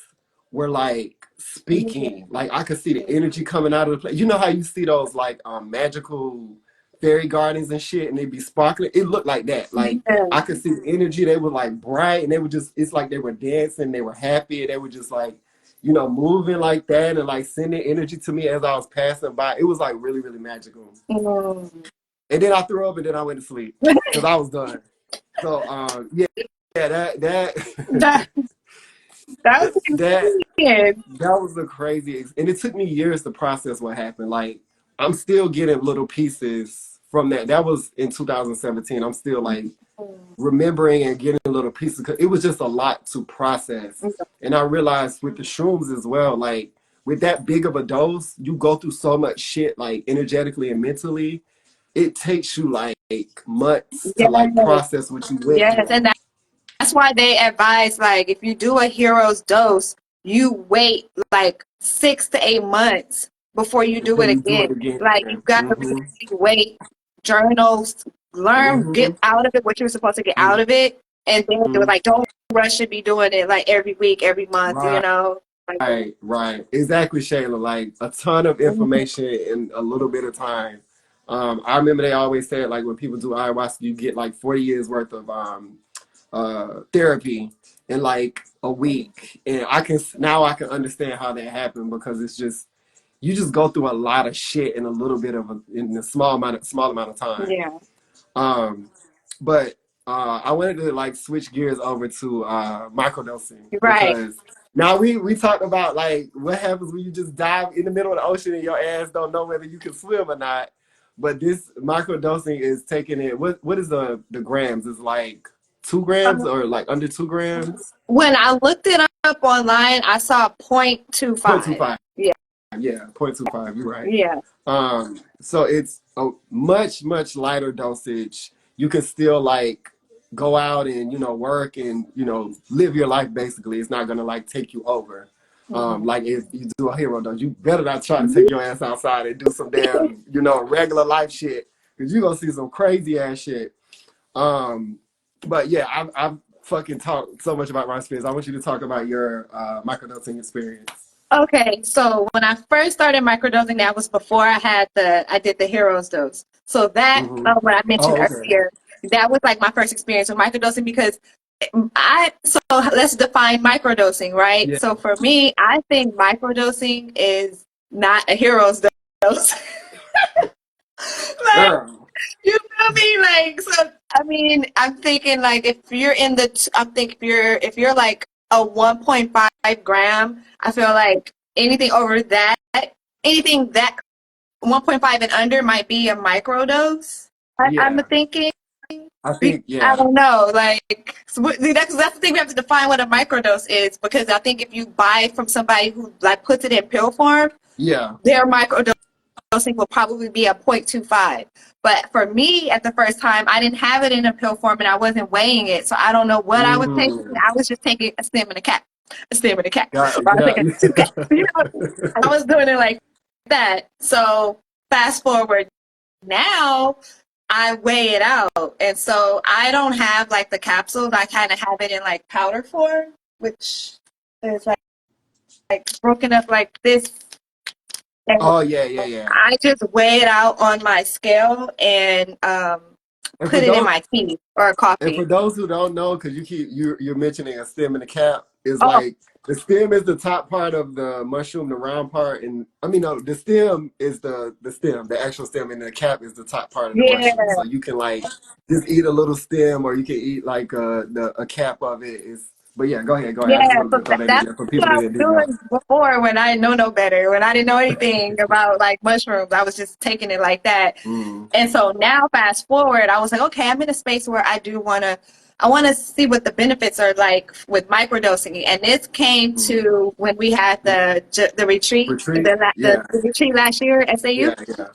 were like speaking. Like I could see the energy coming out of the plant. You know how you see those like magical fairy gardens and shit, and they be sparkling? It looked like that. Like I could see the energy. They were like bright, and they were just, it's like they were dancing, they were happy, and they were just like, you know, moving like that, and like sending energy to me as I was passing by. It was like really, really magical. And then I threw up, and then I went to sleep because I was done. So yeah, that That that was that insane. that was a crazy, and it took me years to process what happened. Like I'm still getting little pieces from that. That was in 2017. I'm still like remembering and getting little pieces because it was just a lot to process. And I realized with the shrooms as well, like with that big of a dose, you go through so much shit, like energetically and mentally. It takes you like months to Yes, like process what you went yes, through. and that's why they advise, like, if you do a hero's dose, you wait like 6 to 8 months before you do Before it you do it again. again. Like, you gotta Mm-hmm. really wait, journals, learn, Mm-hmm. get out of it what you're supposed to get out of it, and then it was Mm-hmm. like, don't rush to be doing it like every week, every month, you Right, know? Like, right. Exactly, Shayla. Like a ton of mhm. information in a little bit of time. I remember they always said like when people do ayahuasca, you get like 40 years worth of therapy in like a week. And I can understand how that happened, because it's just, you just go through a lot of shit in a little bit of in a small amount of time. Yeah, Um, but I wanted to like switch gears over to microdosing, right. because now we talked about like what happens when you just dive in the middle of the ocean and your ass don't know whether you can swim or not. But this microdosing is taking it. What is the grams? Is like 2 grams or like under 2 grams? When I looked it up online, I saw Point two 0.25. five. Yeah, Yeah, 0.25. You're right. yeah. So it's a much lighter dosage. You can still like go out and, you know, work and, you know, live your life basically. It's not gonna like take you over. Like if you do a hero dose, you better not try to take your ass outside and do some damn, you know, regular life shit, because you're gonna see some crazy ass shit. Um, but yeah, I've fucking talked so much about my experience. I want you to talk about your microdosing experience. Okay, so when I first started microdosing, that was before I did the heroes dose. So that Mm-hmm. what I mentioned Oh, okay. earlier, that was like my first experience with microdosing, because so let's define microdosing, right? Yeah. So for me, I think microdosing is not a hero's dose. Like, Girl. you feel me? Like, so I mean, I'm thinking like if you're in the, I'm thinking if you're like a 1.5 gram, I feel like anything over that, anything that 1.5 and under might be a microdose. I'm Yeah. thinking. I think, I yeah. don't know, like so that's the thing. We have to define what a microdose is, because I think if you buy it from somebody who like puts it in pill form, Yeah. their microdose dosing will probably be a 0.25. But for me, at the first time, I didn't have it in a pill form and I wasn't weighing it. So I don't know what I was taking. Mm. I was just taking a stem and a cap, a stem and a cap. Got, Or I was got. taking 2 caps. You know, I was doing it like that. So fast forward now, I weigh it out. And so I don't have like the capsules. I kind of have it in like powder form, which is like broken up like this. And Oh, yeah, yeah, yeah. I just weigh it out on my scale and And for put it in those my tea or and for coffee. those who don't know, because you're mentioning a stem and a cap, is Oh, like the stem is the top part of the mushroom, the round part, and I mean no, the stem is the stem, the actual stem, and the cap is the top part of the yeah, mushroom. So you can like just eat a little stem, or you can eat like a cap of it. Is But yeah, go ahead, go ahead. I just yeah. wanted So to throw that in that's there for what people I that was didn't know. doing before when I didn't know no better. When I didn't know anything about like mushrooms, I was just taking it like that. Mm. And so now, fast forward, I was like, okay, I'm in a space where I do want to. I want to see what the benefits are like with microdosing. And this came to when we had the retreat, Retreat. the Yeah. retreat last year at SAU. Yeah. Yeah.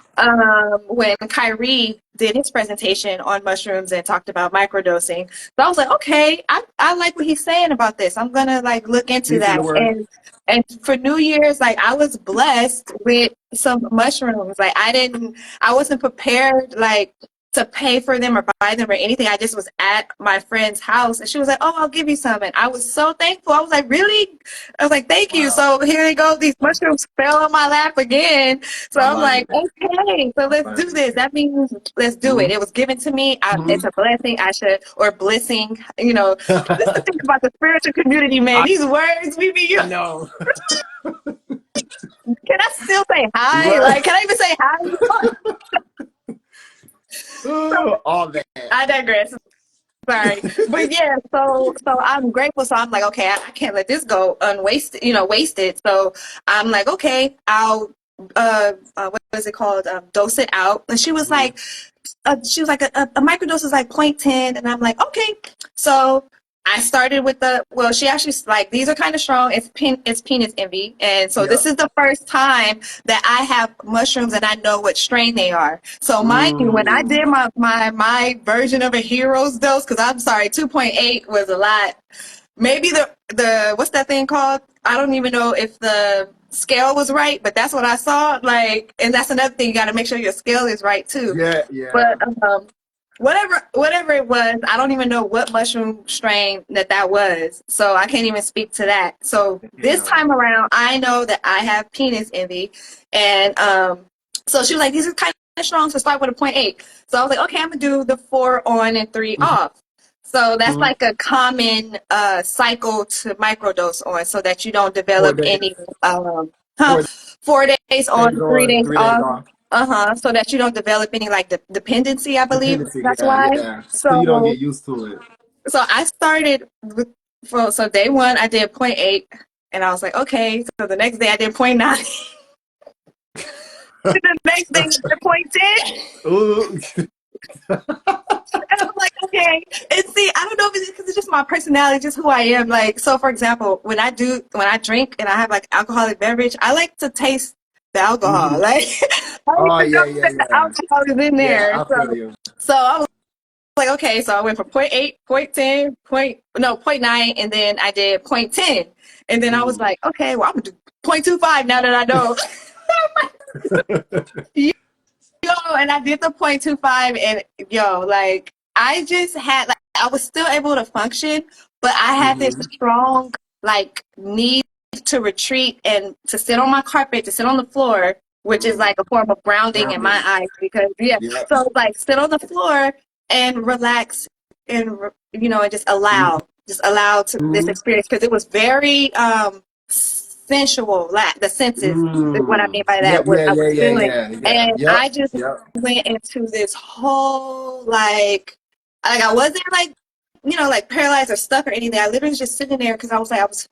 When Kyrie did his presentation on mushrooms and talked about microdosing. So I was like, okay, I like what he's saying about this. I'm gonna like look into He's in that. the word. And for New Year's, like I was blessed with some mushrooms. Like I wasn't prepared like to pay for them or buy them or anything. I just was at my friend's house and she was like, oh, I'll give you some. And I was so thankful. I was like, really? I was like, thank you. Wow. So here they go. These mushrooms fell on my lap again. So I I'm love like, it. okay, so let's do this. That means let's do it. It was given to me. It's a blessing. or blessing. This is the thing about the spiritual community, man. These words we be I using. know. Can I still say hi? Right. Like, can I even say hi? So All that. I digress. Sorry, but yeah, so I'm grateful. So I'm like, okay, I can't let this go unwasted, wasted. So I'm like, okay, I'll what is it called? Dose it out. And she was like a microdose is like 0.10, and I'm like, okay. So I started with she actually like these are kind of strong. It's penis envy, and so Yeah. this is the first time that I have mushrooms and I know what strain they are. So mind you, when I did my version of a hero's dose, because I'm sorry, 2.8 was a lot. Maybe the what's that thing called? I don't even know if the scale was right, but that's what I saw. Like, and that's another thing, you got to make sure your scale is right too. Yeah. Yeah. But whatever it was, I don't even know what mushroom strain that was. So I can't even speak to that. So this Yeah. time around, I know that I have penis envy, and so she was like, "These are kind of strong, so start with a 0.8." So I was like, "Okay, I'm gonna do the 4 on and 3 off." So that's like a common cycle to microdose on, so that you don't 4 develop days. any 4 4 days on, days 3 on, days 3 days off. off. So that you don't develop any like dependency, I believe Dependency. that's Yeah. why. Yeah. So you don't So get used to it. I started so day one I did 0.8, and I was like, okay. So the next day I did 0.9. The next day I did 0.10. Ooh. And I'm like, okay. And see, I don't know if it's because it's just my personality, just who I am. Like, so for example, when I drink and I have like alcoholic beverage, I like to taste the alcohol. Like, I like Oh to know yeah. Yeah. that the Yeah. alcohol is in Yeah. there. I feel you. So I was like, okay, so I went from 0.8, 0.10, zero 0.9, and then I did 0.10. And then I was like, okay, well, I'm going to do 0.25 now that I know. Yo, and I did the 0.25, and like, I just had, like, I was still able to function, but I had this strong, like, need to retreat and to sit on my carpet, to sit on the floor, which is like a form of grounding in my Grounding. eyes, because, yeah. Yep. So, like, sit on the floor and relax and, and just allow to this experience, because it was very sensual, the senses is what I mean by Yeah. that, what Yeah. I Yeah. was Yeah. feeling. Yeah. Yeah. And Yep. I just Yep. went into this whole like I wasn't like like paralyzed or stuck or anything. I literally was just sitting there because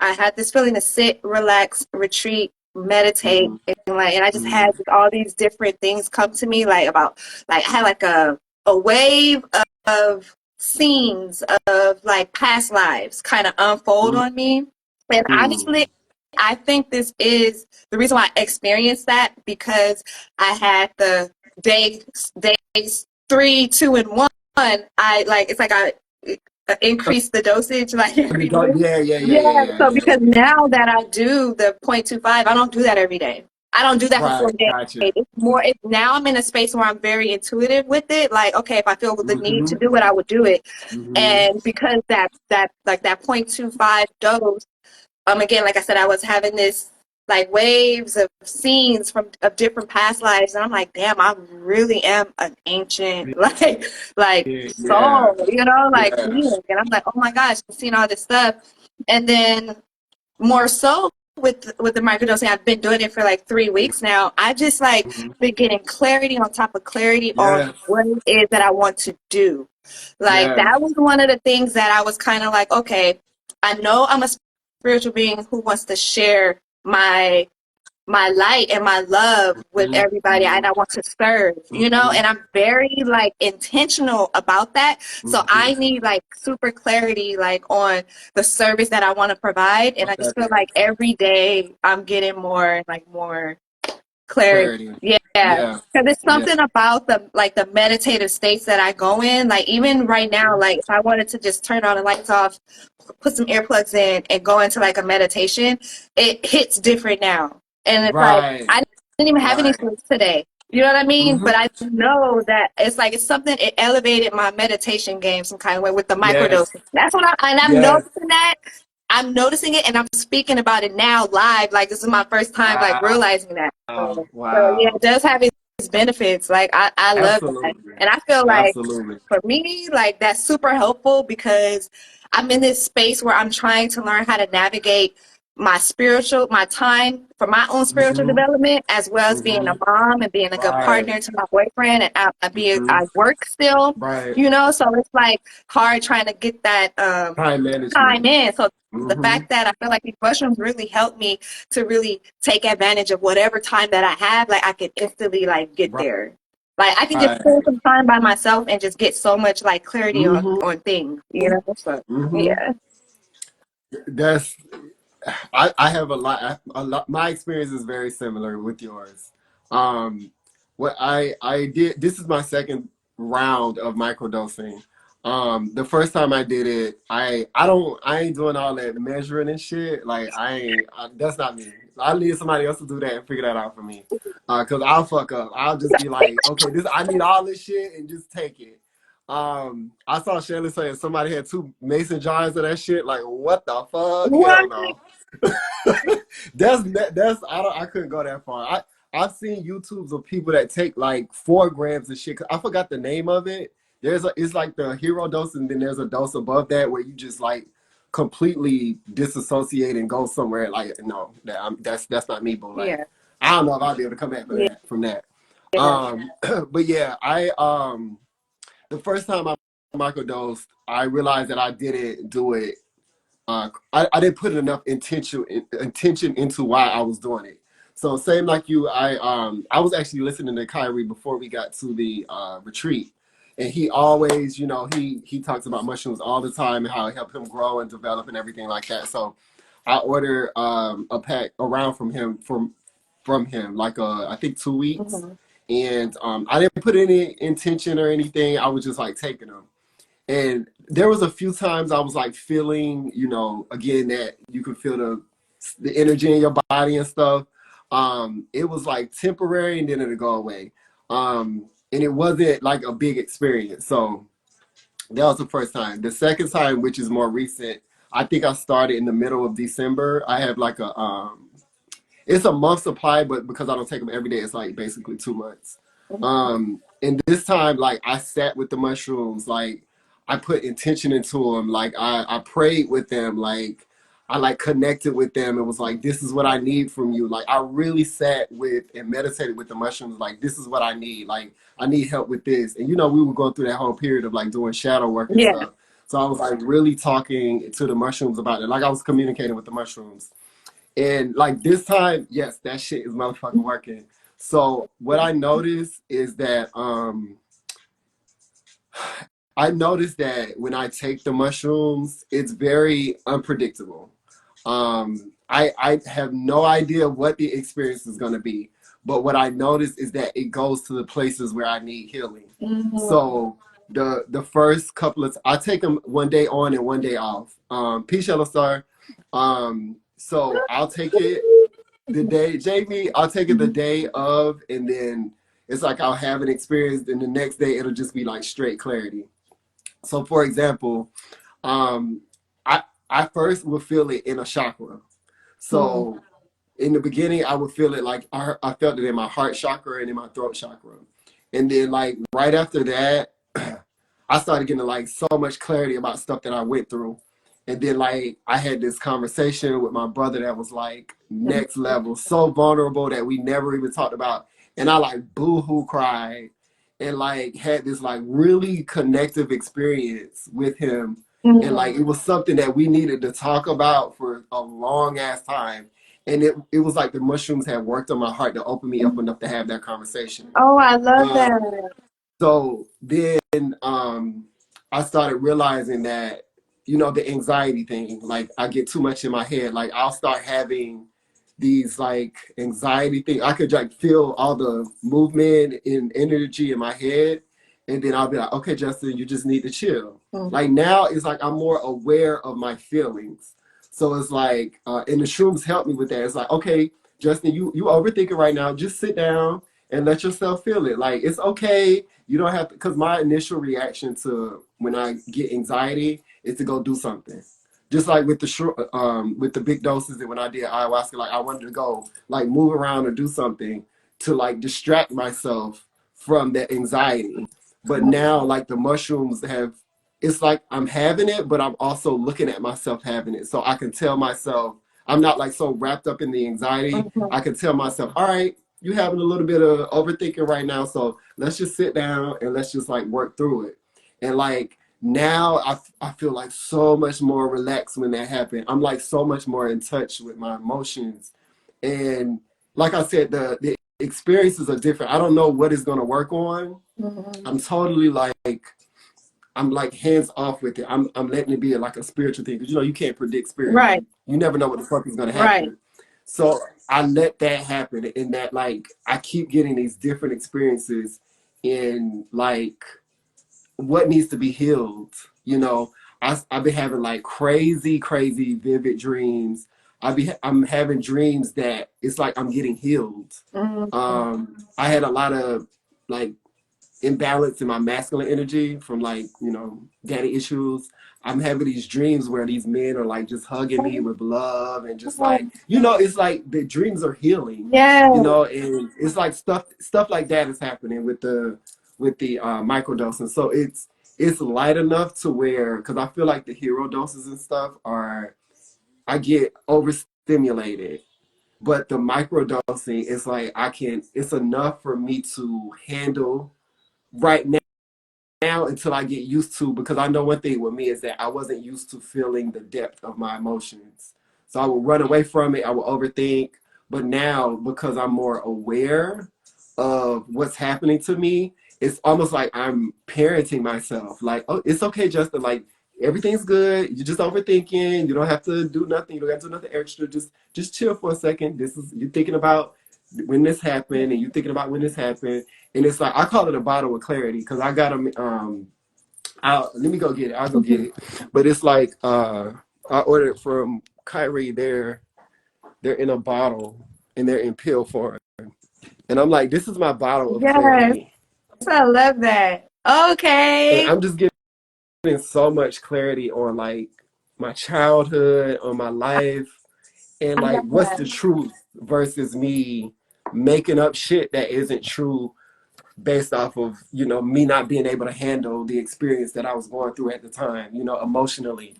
I had this feeling to sit, relax, retreat, meditate, and I just had all these different things come to me, like about like I had like a wave of scenes of like past lives kind of unfold on me. And honestly, I think this is the reason why I experienced that, because I had the days 3, 2, and 1. I like it's like I increased the dosage like I mean, every day. yeah. Yeah. Yeah. Yeah, Yeah. Yeah. so Yeah. because now that I do the 0.25, I don't do that every day. I don't do that for Right. 4 days. Gotcha. Now I'm in a space where I'm very intuitive with it. Like, okay, if I feel the need to do it, I would do it. And because that 0.25 dose, again, like I said, I was having this like waves of scenes of different past lives, and I'm like, damn, I really am an ancient like Yeah. soul, like Yeah. being. And I'm like, oh my gosh, I'm seeing all this stuff. And then more so with the microdosing, I've been doing it for like 3 weeks now. I just like been getting clarity on top of clarity on Yes. what it is that I want to do. Like, Yes. that was one of the things that I was kind of like, okay, I know I'm a spiritual being who wants to share my my light and my love with everybody, and Mm-hmm. I want to serve, you know, Mm-hmm. and I'm very like intentional about that. So Mm-hmm. I need like super clarity like on the service that I want to provide. And I just feel like every day I'm getting more clarity. Clarity. Yeah. Yeah. Because it's Yeah. something about the meditative states that I go in. Like even right now, like if I wanted to just turn all the lights off, put some earplugs in and go into like a meditation, it hits different now. And it's like Right. I didn't even have any Right. sleep today. You know what I mean? Mm-hmm. But I know that it's something, it elevated my meditation game some kind of way with the Yes. microdosing. That's what I'm Yes. noticing that. I'm noticing it and I'm speaking about it now live. Like this is my first time like Wow. realizing that. So yeah, Wow. it does have its benefits. Like I love that. Absolutely. And I feel like Absolutely. for me, like that's super helpful because I'm in this space where I'm trying to learn how to navigate my time for my own spiritual Mm-hmm. development, as well as being a Mm-hmm. mom and being a good Right. partner to my boyfriend. And Mm-hmm. I work still, Right. you know, so it's like hard trying to get that Time time management. in. So the Mm-hmm. fact that I feel like these mushrooms really help me to really take advantage of whatever time that I have, like I can instantly like get there. Like I can just Right. spend some time by myself and just get so much like clarity Mm-hmm. on things, you know? So Mm-hmm. yeah. That's I have a lot. My experience is very similar with yours. Um, what I did. This is my second round of microdosing. The first time I did it, I ain't doing all that measuring and shit. Like that's not me. I need somebody else to do that and figure that out for me. Cause I'll fuck up. I'll just be like, okay, I need all this shit and just take it. I saw Shannon saying somebody had 2 mason jars of that shit. Like, what the fuck? What? Hell no. I couldn't go that far. I've seen YouTubes of people that take like 4 grams of shit. I forgot the name of it. It's like the hero dose, and then there's a dose above that where you just like completely disassociate and go somewhere. Like, no, that's not me. But like, Yeah. I don't know if I'll be able to come back Yeah. from that. Yeah. But yeah, the first time I microdosed, I realized that I didn't do it. I didn't put enough intention into why I was doing it. So same like you, I was actually listening to Kyrie before we got to the retreat, and he always, he talks about mushrooms all the time and how it helped him grow and develop and everything like that. So I ordered a pack around from him like I think 2 weeks, Mm-hmm. and I didn't put any intention or anything. I was just like taking them. And there was a few times I was like feeling, again that you could feel the energy in your body and stuff. It was like temporary and then it'll go away. And it wasn't like a big experience. So that was the first time. The second time, which is more recent, I think I started in the middle of December. I have like it's a month supply, but because I don't take them every day, it's like basically 2 months. And this time, like I sat with the mushrooms, like I put intention into them, like I prayed with them, like I like connected with them. It was like, this is what I need from you. Like I really sat with and meditated with the mushrooms. Like this is what I need. Like I need help with this. And we were going through that whole period of like doing shadow work and Yeah. stuff. So I was like really talking to the mushrooms about it. Like I was communicating with the mushrooms. And like this time, yes, that shit is motherfucking working. So what I noticed is that I noticed that when I take the mushrooms, it's very unpredictable. I have no idea what the experience is going to be, but what I noticed is that it goes to the places where I need healing. Mm-hmm. So the first couple of I take them one day on and one day off. Peace, Yellow Star. So I'll take it the day, JV. I'll take it the day of, and then it's like I'll have an experience, and the next day it'll just be like straight clarity. So, for example, um, I I first would feel it in a chakra. Mm-hmm. So in the beginning, I would feel it like I felt it in my heart chakra and in my throat chakra, and then like right after that, I started getting like so much clarity about stuff that I went through. And then like I had this conversation with my brother that was like next level, so vulnerable that we never even talked about. And I like boo-hoo cried and like had this like really connective experience with him. And Mm-hmm. like it was something that we needed to talk about for a long ass time. And it was like the mushrooms had worked on my heart to open me up enough to have that conversation. Oh, I love Um, that. so then I started realizing that, the anxiety thing, like I get too much in my head. Like I'll start having these like anxiety thing. I could like feel all the movement and energy in my head. And then I'll be like, okay, Justin, you just need to chill. Mm. Like now it's like I'm more aware of my feelings. So it's like, and the shrooms help me with that. It's like, okay, Justin, you overthinking right now. Just sit down and let yourself feel it. Like it's okay. You don't have to, because my initial reaction to when I get anxiety is to go do something. Just like with with the big doses and when I did ayahuasca, like I wanted to go like move around or do something to like distract myself from that anxiety. But now like the mushrooms have, it's like I'm having it, but I'm also looking at myself having it. So I can tell myself, I'm not like so wrapped up in the anxiety. Mhm. I can tell myself, all right, you having a little bit of overthinking right now, so let's just sit down and let's just like work through it. And like now I feel like so much more relaxed when that happened. I'm like so much more in touch with my emotions. And like I said, the experiences are different. I don't know what it's gonna work on. Mhm. I'm totally like I'm like hands off with it. I'm letting it be like a spiritual thing because you can't predict spirit. Right, You never know what the fuck is gonna right. happen. So I let that happen, and that like I keep getting these different experiences in like what needs to be healed. I've been having like crazy, crazy, vivid dreams. I'm having dreams that it's like I'm getting healed. Mhm. I had a lot of like imbalance in my masculine energy from like daddy issues. I'm having these dreams where these men are like just hugging me with love and just like it's like the dreams are healing, Yes. and it's like stuff like that is happening with the microdosing. So it's light enough to where, because I feel like the hero doses and stuff are, I get overstimulated, but the microdosing is like it's enough for me to handle right now until I get used to, because I know one thing with me is that I wasn't used to feeling the depth of my emotions. So I would run away from it, I would overthink. But now, because I'm more aware of what's happening to me, it's almost like I'm parenting myself. Like, oh, it's okay, Justin. Like, everything's good. You're just overthinking. You don't have to do nothing. You don't have to do nothing extra. Just chill for a second. This is you're thinking about when this happened, and you're thinking about when this happened, and it's like I call it a bottle of clarity because I got them. Let me go get it. I'll go get it. But it's like I ordered from Kyrie. They're in a bottle and they're in pill form, and I'm like, this is my bottle of Yes. clarity, I love that. and Okay. I'm just getting so much clarity on like my childhood, on my life, and I like love what's that. the truth versus me making up shit that isn't true based off of me not being able to handle the experience that I was going through at the time, emotionally.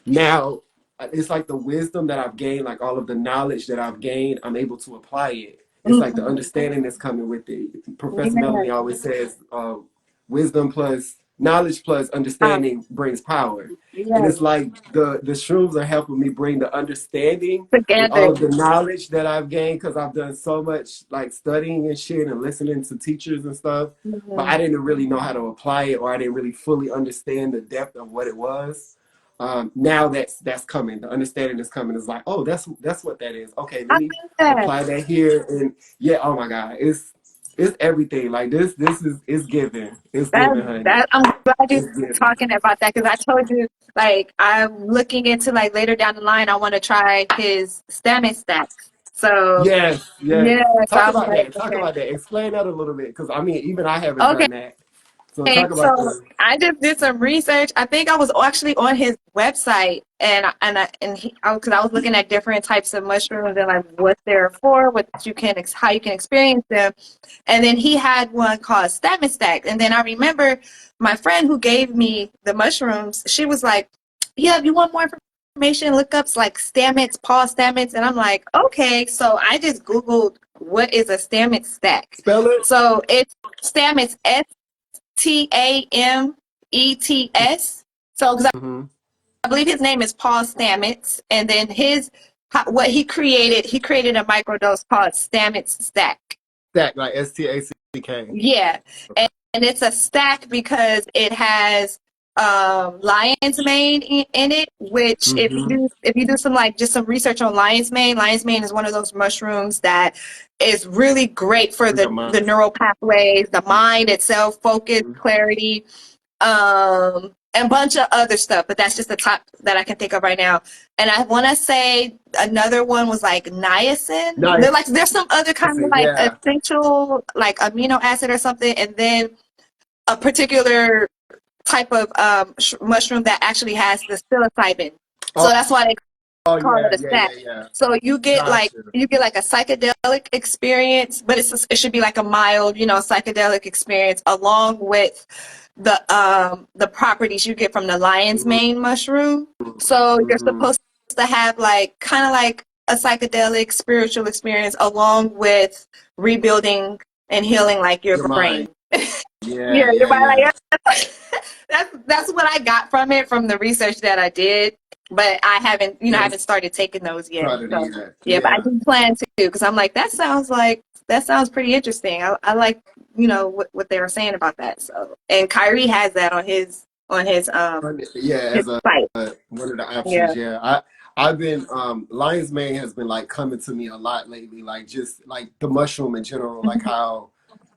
Now it's like the wisdom that I've gained, like all of the knowledge that I've gained, I'm able to apply it. It's like the Mhm. understanding that's coming with it. Professor Yes. Melanie always says, wisdom plus knowledge plus understanding brings power. And Yes. it's like the shrooms are helping me bring the understanding with Together. all of the knowledge that I've gained, because I've done so much like studying and shit and listening to teachers and stuff, but I Mhm. didn't really know how to apply it, or I didn't really fully understand the depth of what it was. Now that's coming. The understanding is coming. It's like, oh, that's what that is. Okay, let I me love that. apply that here, and yeah, oh my God, it's everything. Like this is it's given. It's That given, honey. that I'm glad you're It's given. talking about that because I told you like I'm looking into like later down the line I want to try his stamina stacks. So Yes, yes. yeah, so Talk I'm about like, that. Talk okay. about that. Explain that a little bit, because I mean, even I haven't Okay. done that. So talk So about the. I just did some research. I think I was actually on his website, because I was looking at different types of mushrooms and like what they're for, how you can experience them, and then he had one called Stamina Stack. And then I remember my friend who gave me the mushrooms. She was like, "Yeah, if you want more information, look up like Stamets, Paul Stamets." And I'm like, "Okay." So I just Googled what is a Stamets stack. Spell it. So it's Stamets, Tamets. So, because Mm-hmm. I believe his name is Paul Stamets, and then his what he created a microdose called Stamets Stack. Stack, like STACK. Yeah, and it's a stack because it has lion's mane in it. Which Mm-hmm. if you do some like just some research on lion's mane is one of those mushrooms that is really great for For your the mind. neural pathways, the mind itself, focus, clarity, and a bunch of other stuff. But that's just the top that I can think of right now. And I want to say another one was like niacin. Nice. There's some other kind of like Yeah. essential like amino acid or something, and then a particular type of mushroom that actually has the psilocybin. So Oh, that's why they oh call yeah, it a yeah, yeah, stack. yeah. So Gotcha. you get like a psychedelic experience, but it should be like a mild, psychedelic experience along with the properties you get from the lion's mane mushroom. So you're Mm-hmm. supposed to have like kind of like a psychedelic spiritual experience along with rebuilding and healing like your Your mind. brain. Yeah, Yeah, your yeah, mind yeah. like that's what I got from it from the research that I did. But I Yes. haven't started taking those yet. Started So yet. yeah, but I Yeah. do plan to because I'm like that sounds pretty interesting. I like what they were saying about that. So and Kyrie has that on Yeah, his as a site. one of the Yeah. options. Yeah, I've been lion's mane has been like coming to me a lot lately. Like just like the mushroom in general, like Mhm.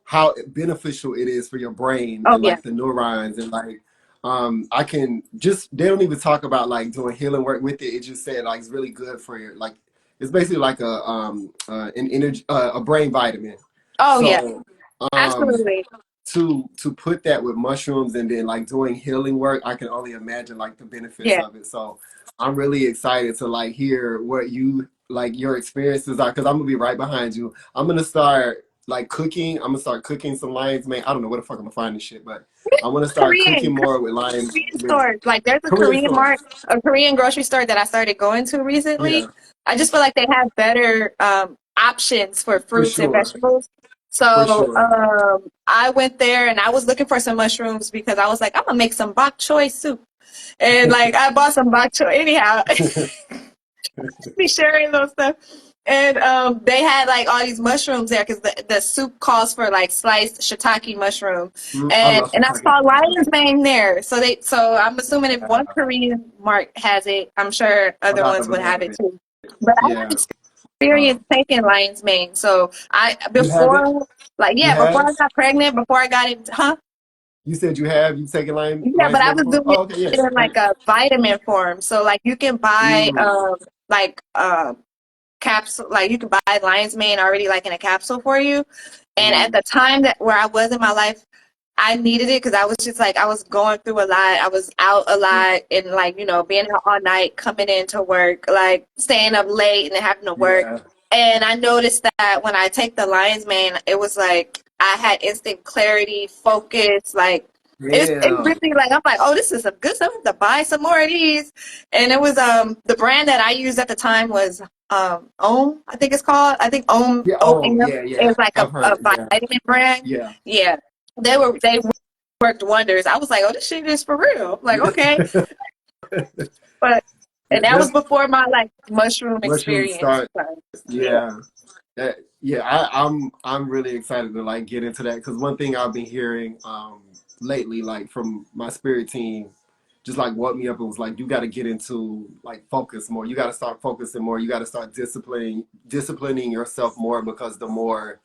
how beneficial it is for your brain Oh and yeah. like the neurons and like I can just they don't even talk about like doing healing work with it. It just said like it's really good for your like it's basically like an energy a brain vitamin. Oh yeah. So um Absolutely. to put that with mushrooms and then like doing healing work, I can only imagine like the benefits Yeah. of it. So I'm really excited to like hear what you like your experiences are because I'm gonna be right behind you. I'm gonna start like cooking. I'm gonna start cooking some lion's mane. I don't know where the fuck I'm gonna find this shit, but I want to start cooking Korean more with lions Korean with stores. Like there's Korean stores. a Korean grocery store that I started going to Yeah, recently. I just feel like they have better options for for fruits and sure, vegetables. for So sure. I went there and I was looking for some mushrooms because I was like, I'm gonna make some bok choy soup. And like I bought some bok choy anyhow. Be sharing those stuff. And they had like all these mushrooms there because the soup calls for like sliced shiitake mushroom, I love and I shiitake. saw lion's mane there. So I'm assuming if one Korean mark has it, I'm sure I other gotta ones would grab have it it. too. But I Yeah. have experience Um, taking lion's mane. So I you have it? before like You yeah before have? I got pregnant, before I got it, huh? You said you have? You taken Yeah, but lion's I mane was before? doing Oh, it okay, yes. in like a vitamin form. So like you can buy Mm, like capsule like you can buy lion's mane already like in a capsule for you, and at mm, the time that where I was in my life I needed it because I was just like I was going through a lot, I was out a yeah, lot, and like being out all night, coming into work, like staying up late and then having to work. yeah, And I noticed that when I take the lion's mane it was like I had instant clarity, focus, like it's damn, really like I'm like, oh, this is some good stuff. I have to buy some more of these. And it was the brand that I used at the time was Ohm, I think it's called. I think yeah. Oh, OM yeah, is yeah. like I've a heard. Yeah, vitamin brand. yeah. Yeah. They worked wonders. I was like, oh, this shit is for real. Like, okay. But and that was That's before my like mushroom mushroom experience. start. So, yeah. Yeah, yeah. I'm really excited to like get into that because one thing I've been hearing lately, like from my spirit team, just like woke me up. It was like you got to get into like focus more. You got to start focusing more. You got to start disciplining yourself more because the more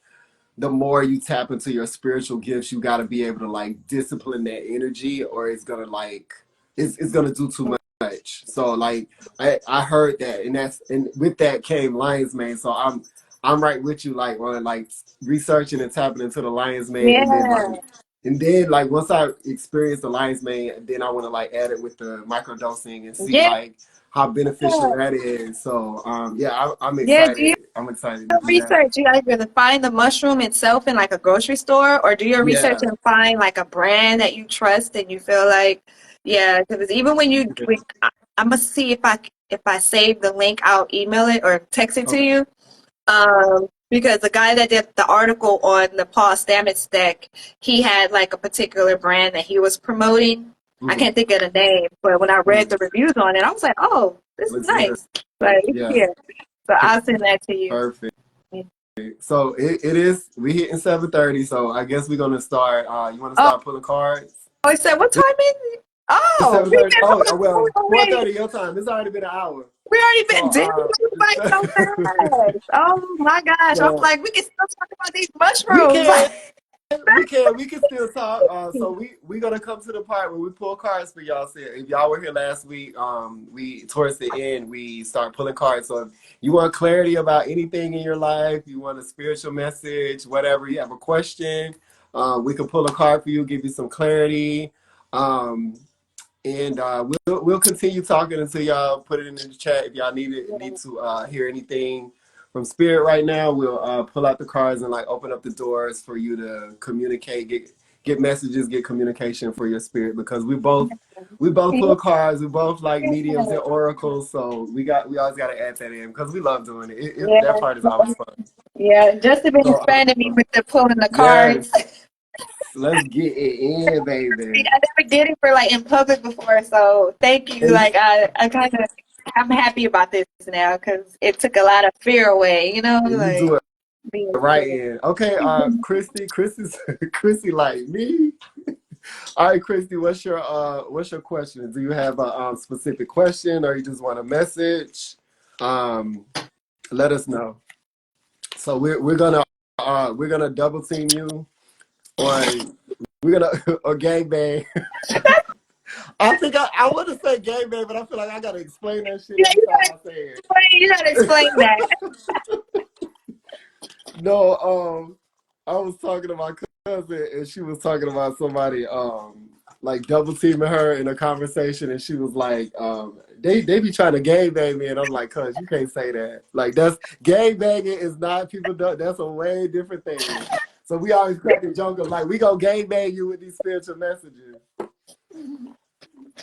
you tap into your spiritual gifts, you got to be able to like discipline that energy, or it's gonna like it's gonna do too much. So like I heard that, and with that came lion's mane. So I'm right with you, like on like researching and tapping into the lion's mane, Yeah. and then like once I experience the lion's mane, then I want to like add it with the microdosing and see Yeah. like how beneficial that is. So yeah, I'm Yeah. Do you excited. I'm excited to do that. research? You either find the mushroom itself in like a grocery store, or do your research Yeah. and find like a brand that you trust and you feel like, yeah, because even I'm gonna see if I save the link, I'll email it or text it to Okay. you. Because the guy that did the article on the Paul Stamets deck, he had like a particular brand that he was promoting. I Mm-hmm. can't think of the name, but when I read the Mm-hmm. reviews on it, I was like, oh. this is Let's get it. nice. Like, Yeah, yeah. So I'll send that to you. perfect. So it is. We hitting 7:30. So I guess we're gonna start. You want to Oh, start pulling cards? I said, what time is it? It's Oh, we've 7:30. been Oh, going well, already. 4:30 your time. It's already been an hour. We already So been dinner like so fast. Oh my gosh. I was so like, we can still talk about these we mushrooms. can we can still talk. So we gonna come to the part where we pull cards for y'all. So if y'all were here last week, we towards the end we start pulling cards. So if you want clarity about anything in your life, you want a spiritual message, whatever, you have a question, we can pull a card for you, give you some clarity. Um, and we'll continue talking until y'all put it in the chat. If y'all need to hear anything from Spirit right now, we'll pull out the cards and like open up the doors for you to communicate, get messages, get communication for your spirit, because we both pull cards, we both like mediums and oracles, so we always got to add that in because we love doing it. That part is always fun. Yeah, Justin been So expanding me with the pulling the cards. yes, let's get it in, baby. I never did it for like in public before, so thank you. And Like I'm happy about this now because it took a lot of fear away. you Like do it being right scared. in. Okay, Christy's Christy like me. All right, Christy, what's your question? Do you have a specific question, or you just want a message? Um, Let us know. So we're gonna double team you, or we're gonna or gang bang. I think I want to say gang bang, but I feel like I gotta explain that shit Yeah, every time I say you gotta explain that. it. No, I was talking to my cousin, and she was talking about somebody like double teaming her in a conversation, and she was like, they be trying to gang bang me, and I'm like, cuz you can't say that. Like that's gang banging is not people do that's a way different thing. So we always crack a joke of like we go gang bang you with these spiritual messages.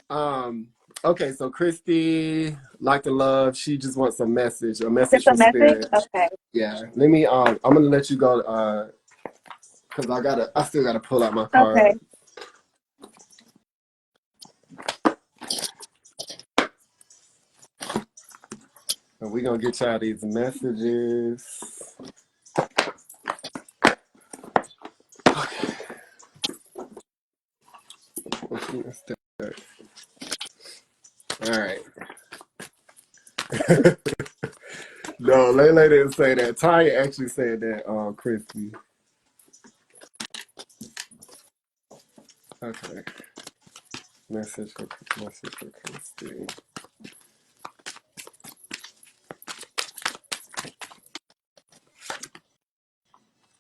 Um okay, so Christy, like the love, she just wants a message Just a from message? spirit. Okay. Yeah. Let me I'm gonna let you go because I still gotta pull out my Okay. card. And we're gonna get y'all these messages. Okay. All right. No, Lele didn't say that. Tanya actually said that, Christy. Okay. Message for Christy.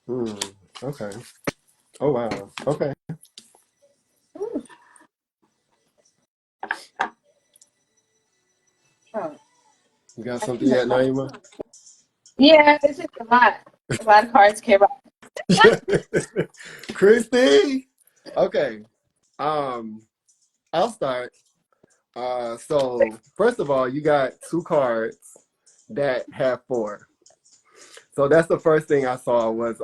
Hmm. Okay. Oh wow. Okay. Oh. You got something yet, Naima? Yeah, it's just a lot. A lot of cards came out. Christy? Okay. Um, I'll start. So first of all, you got two cards that have four. So that's the first thing I saw was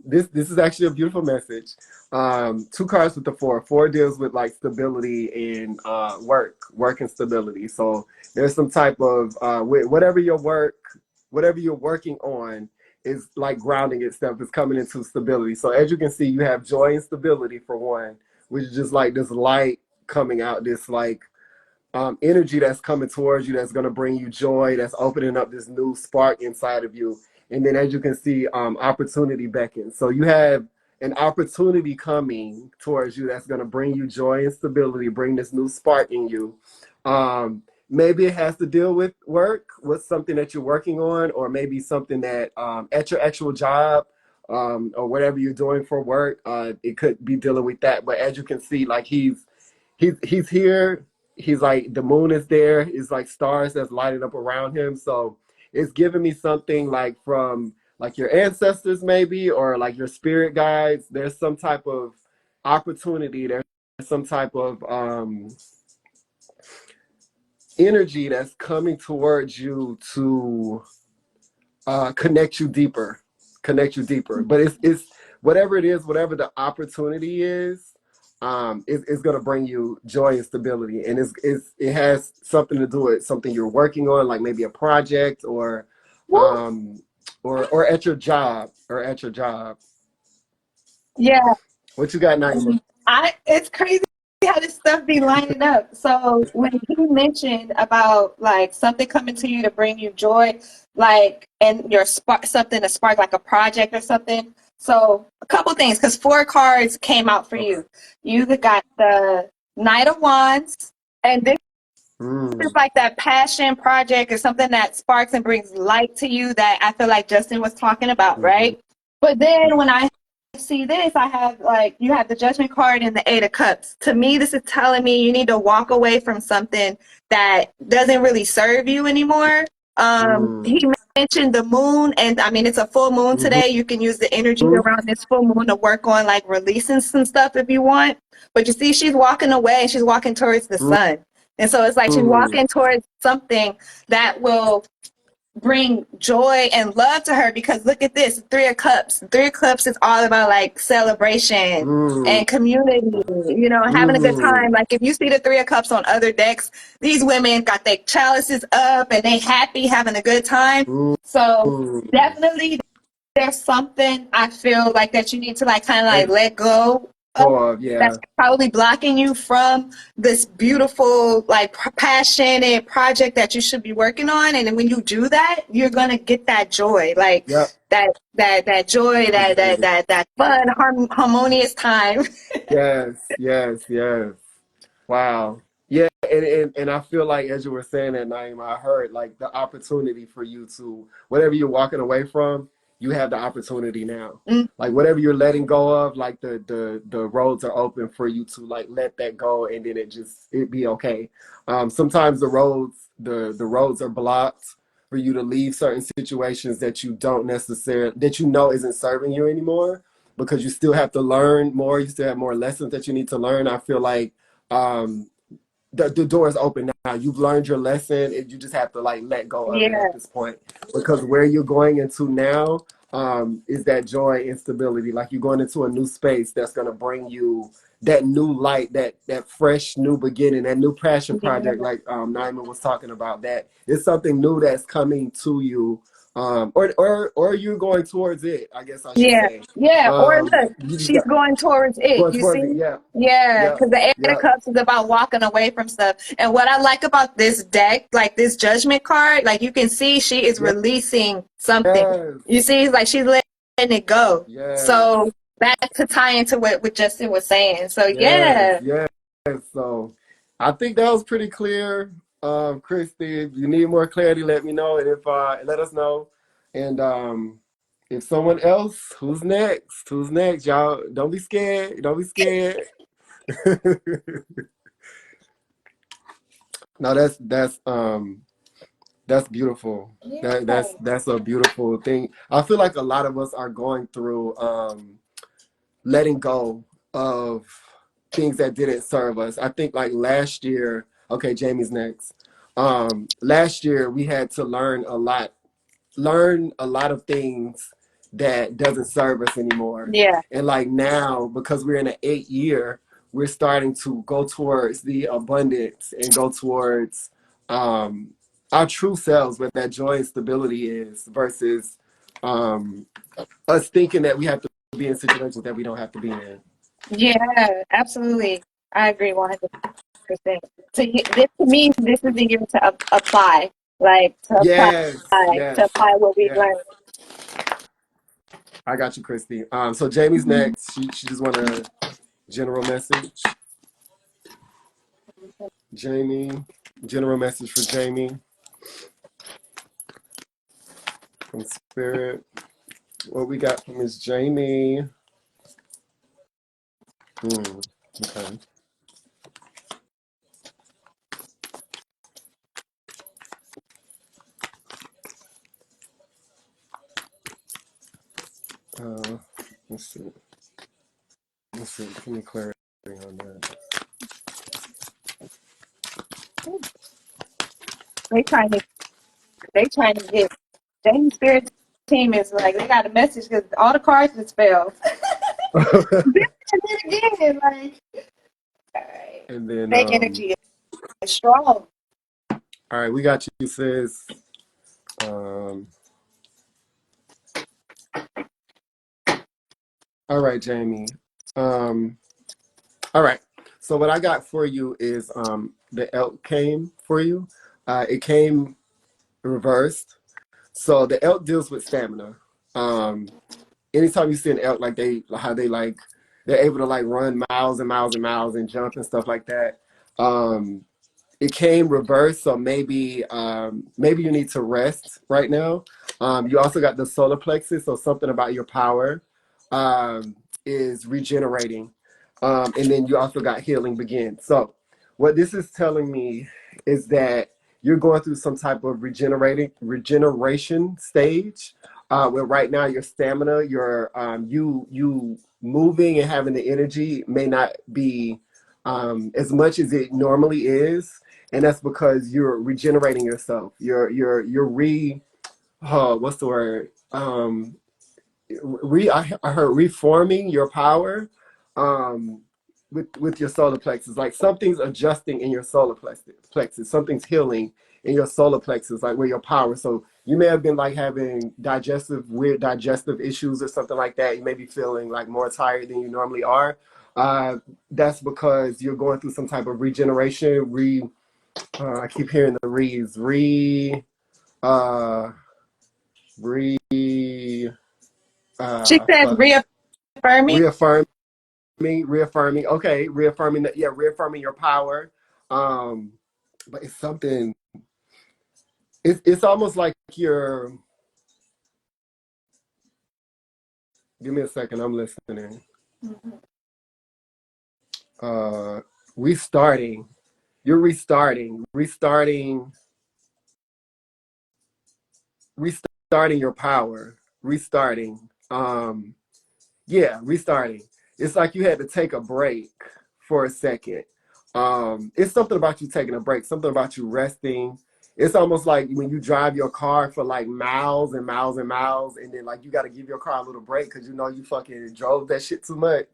this is actually a beautiful message. Two cards with the four. Four deals with like stability and work and stability. So there's some type of whatever you're working on is like grounding itself, is coming into stability. So as you can see, you have joy and stability for one, which is just like this light coming out, this like energy that's coming towards you, that's going to bring you joy, that's opening up this new spark inside of you. And then as you can see, opportunity beckons. So you have an opportunity coming towards you that's going to bring you joy and stability, bring this new spark in you. Maybe it has to deal with work, with something that you're working on, or maybe something that at your actual job, or whatever you're doing for work, it could be dealing with that. But as you can see, like he's here. He's like the moon is there. It's like stars that's lighting up around him. So it's giving me something like from like your ancestors maybe, or like your spirit guides. There's some type of opportunity. There's some type of energy that's coming towards you to connect you deeper. But it's whatever it is, whatever the opportunity is. is going to bring you joy and stability, and it has something to do with something you're working on, like maybe a project Woo. um, or at your job Yeah. What you got, Naima? It's crazy how this stuff be lining up. So when you mentioned about like something coming to you to bring you joy, like and your spark something to spark like a project or something. So a couple things, because 4 cards came out for Okay. you. You got the Knight of Wands, and this is Mm, like that passion project or something that sparks and brings light to you that I feel like Justin was talking about, mm-hmm, right? But then when I see this, I have like you have the Judgment card and the 8 of Cups. To me, this is telling me you need to walk away from something that doesn't really serve you anymore. He mm, mentioned the moon, and I mean it's a full moon mm-hmm, today. You can use the energy around this full moon to work on like releasing some stuff if you want. But you see, she's walking away. She's walking towards the sun. And so it's like she's mm, walking towards something that will bring joy and love to her because look at this 3 of Cups. 3 of Cups is all about like celebration mm, and community, you know, having a good mm, time. Like if you see the 3 of Cups on other decks, these women got their chalices up and they happy having a good time. mm, So mm. definitely there's something I feel like that you need to like kind of like Let let go of go of, that's yeah, probably blocking you from this beautiful like passionate project that you should be working on, and then when you do that you're gonna get that joy, like yep, that joy, that fun harmonious time. yes, yes, yes. Wow. Yeah, and I feel like as you were saying that, Naima, I heard like the opportunity for you to whatever you're walking away from, you have the opportunity now. Mm, Like whatever you're letting go of, like the roads are open for you to like let that go, and then it be okay. Sometimes the roads are blocked for you to leave certain situations that you don't necessarily that you know isn't serving you anymore because you still have to learn more. You still have more lessons that you need to learn. I feel like um, the door is open now. You've learned your lesson, and you just have to like let go of it yeah, at this point because where you're going into now is that joy and stability. Like you're going into a new space that's going to bring you that new light, that fresh new beginning, that new passion project. yeah, Like Naima was talking about, that it's something new that's coming to you, or you're going towards it. I guess I should yeah, say. yeah. Or look, You just she's got going towards it. going You towards see? it. Yeah, Yeah, yep, because the 8 of yep, Cups is about walking away from stuff. And what I like about this deck, like this Judgment card, like you can see she is yes, releasing something. You see, it's like she's letting it go. yes. So that could tie into what Justin was saying. So Yes, yeah, yes. So I think that was pretty clear. Christy, if you need more clarity, let me know. And if let us know. And if someone else, who's next? Who's next? Y'all don't be scared. Don't be scared. No, that's beautiful. That's a beautiful thing. I feel like a lot of us are going through letting go of things that didn't serve us. I think like last year, okay, Jamie's next. Last year we had to learn a lot of things that doesn't serve us anymore. yeah, And like now, because we're in an 8 year, we're starting to go towards the abundance and go towards um, our true selves, where that joy and stability is, versus um, us thinking that we have to be in situations that we don't have to be in. yeah, absolutely. I agree 100%. So this to me, this is the year to apply, like Yes, yes, to apply what we've yes. learned. I got you, Christy. So Jamie's next. She just want a general message. Jamie, general message for Jamie from Spirit. What we got from Miss Jamie? Hmm. Okay. Uh, let's see. Let's see. Give me clarity on that. They trying to get James Spirit team is like they got a message because all the cards just fell. Did it again, like. Right. And then Fake energy is strong. all right, we got you, sis. Um, all right, Jamie. Um, all right. So what I got for you is the elk came for you. It came reversed. So the elk deals with stamina. Um, anytime you see an elk, like how they like, they're able to like run miles and miles and miles and jump and stuff like that. Um, it came reversed, so maybe you need to rest right now. You also got the solar plexus, so something about your power um, is regenerating, and then you also got healing begin. So what this is telling me is that you're going through some type of regeneration stage, where right now your stamina, your you moving and having the energy may not be as much as it normally is, and that's because you're regenerating yourself. You're what's the word? I heard reforming your power um with your solar plexus. Like something's adjusting in your solar plexus. Something's healing in your solar plexus, like where your power. So you may have been like having weird digestive issues or something like that. You may be feeling like more tired than you normally are. That's because you're going through some type of regeneration. I keep hearing the re's uh re She says fuck. reaffirming. Reaffirming. Okay, reaffirming that. Yeah, reaffirming your power. Um, but it's something. It's almost like you're. Give me a second. I'm listening. Uh, restarting. You're restarting your power. Restarting. Yeah, restarting. It's like you had to take a break for a second. It's something about you taking a break, something about you resting. It's almost like when you drive your car for like miles and miles and miles, and then like you got to give your car a little break because you know you fucking drove that shit too much.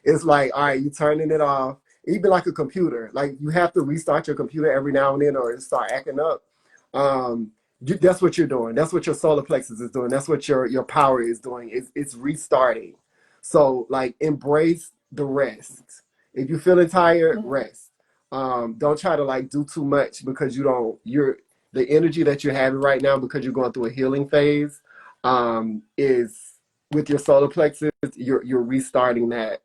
It's like, all right, you turning it off. Even like a computer, like you have to restart your computer every now and then, or it start acting up. That's what you're doing. That's what your solar plexus is doing. That's what your power is doing. It's restarting. So like embrace the rest. If you're feeling tired, rest. Don't try to like do too much because you're the energy that you're having right now because you're going through a healing phase is with your solar plexus, you're restarting that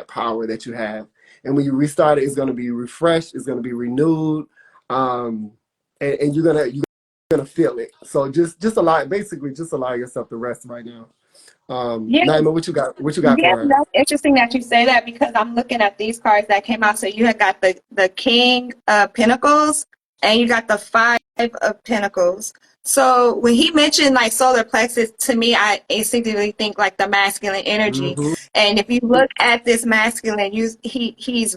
power that you have. And when you restart it, it's gonna be refreshed, it's gonna be renewed. And you're gonna feel it. So just allow yourself to rest right now. Yeah, Naima, what you got yeah, for her? that's interesting that you say that because I'm looking at these cards that came out. So you had got the King of Pentacles and you got the Five of Pentacles. So when he mentioned like solar plexus, to me, I instinctively think like the masculine energy. Mm-hmm. And if you look at this masculine, he is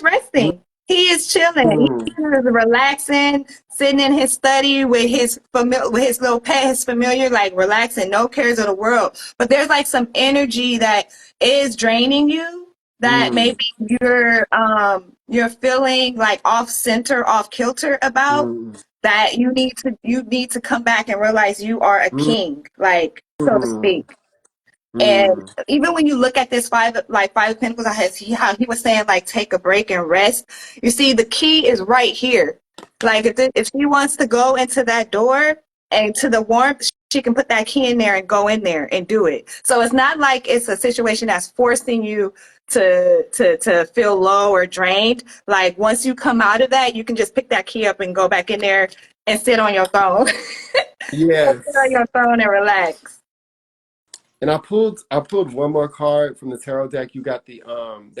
resting. He is chilling. Mm-hmm. He is relaxing, sitting in his study with his little pet, his familiar, like relaxing, no cares of the world. But there's like some energy that is draining you that maybe you're feeling like off center, off kilter about, Mm-hmm. that you need to come back and realize you are a king, like so to Mm-hmm. speak. And even when you look at this five of pentacles, how he was saying like take a break and rest. You see, the key is right here. Like if she wants to go into that door and to the warmth, she can put that key in there and go in there and do it. So it's not like it's a situation that's forcing you to feel low or drained. Like once you come out of that, you can just pick that key up and go back in there and sit on your throne. Sit on Yes. your throne and relax. And I pulled one more card from the tarot deck. You got the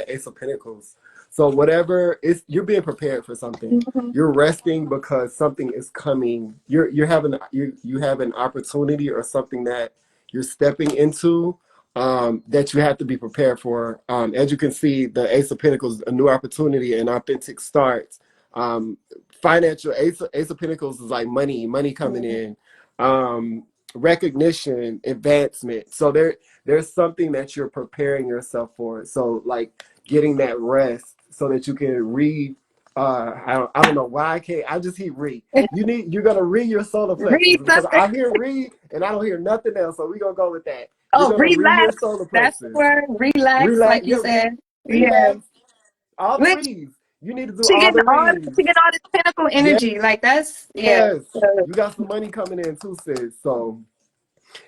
Ace of Pentacles. So whatever is you're being prepared for something. Mhm. You're resting because something is coming. You're having you have an opportunity or something that you're stepping into that you have to be prepared for. As you can see, the Ace of Pentacles, a new opportunity, an authentic start. Um, Financial Ace of Pentacles is like money coming in. Um, Recognition, advancement. So there's something that you're preparing yourself for. So like getting that rest so that you can read. I don't know why I can't. I just hear read. You're gonna read your solar plexus Read because something. I hear read and I don't hear nothing else. So we're gonna go with that. You're Oh, gonna read your relax. solar That's the plexus. word. Relax, Relax. like you Yeah, said. Yeah. relax. All the Which reads. You need to do she all getting the all reads. she getting all this pinnacle energy. Like that's yeah. Yes. So, You got some money coming in too, sis. So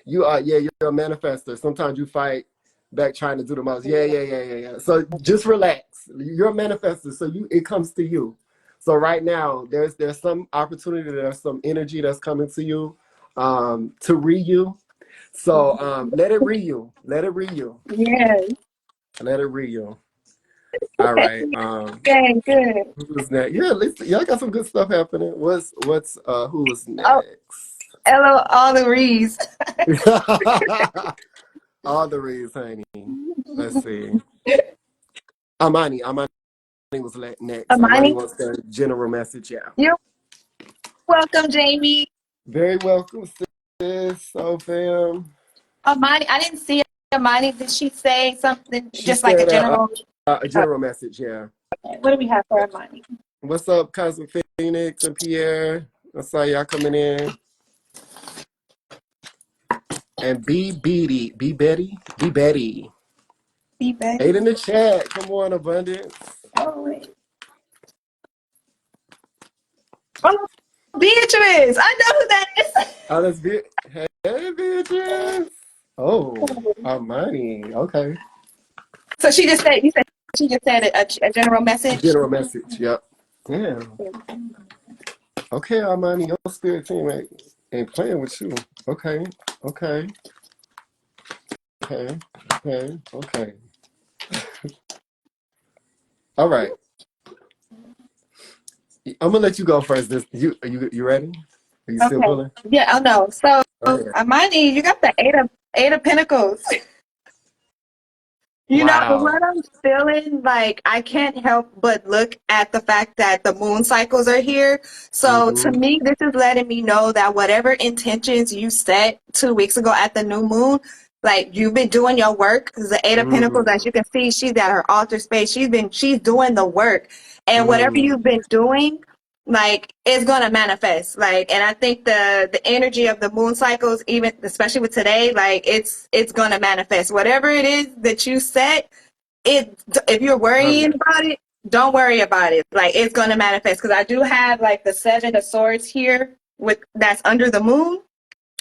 you are, yeah, you're a manifester. Sometimes you fight back trying to do the most. Yeah. So just relax. You're a manifester, so it comes to you. So right now, there's some opportunity, there's some energy that's coming to you, to re you. So let it re you. Let it re you. yeah. Let it re you. All right. Okay, good. Who's next? Yeah, y'all got some good stuff happening. What's who is Oh, next? hello, all the rees. All the reads, honey. Let's see. Amani was next. Amani Amani, wants the general message. Yeah. you're welcome, Jamie. Very welcome, sis. So, fam. Amani, I didn't see Amani. Did she say something She just like a said general? a general message. Yeah. What do we have for Amani? What's up, cousin Phoenix and Pierre? I saw y'all coming in. And be Betty. Be better. 8 in the chat. Come on, abundance. Oh, wait. Oh, Beatrice. I know who that is. Oh, that's be. Hey, bitches. Oh, Amani. Okay. So you said she just said a general message. General message. Yep. Yeah. Okay, Armani, your spirit team ain't playing with you. Okay. Okay. Okay. Okay. Okay. All right. I'm gonna let you go first. You ready? Are you still Okay. pulling? Yeah. Oh no. So Okay. Amani, you got the eight of Pentacles. You know, Wow. what I'm feeling, like, I can't help but look at the fact that the moon cycles are here. So to Mm-hmm. me, this is letting me know that whatever intentions you set 2 weeks ago at the new moon, like you've been doing your work. Because the Eight of Pentacles, Mm-hmm. as you can see, she's at her altar space. She's doing the work. And whatever Mm. you've been doing, like it's gonna manifest. Like, and I think the energy of the moon cycles, even especially with today, like it's gonna manifest. Whatever it is that you set, it if you're worrying Permanent. about it, don't worry about it. Like it's gonna manifest. Because I do have like the Seven of Swords here with that's under the moon.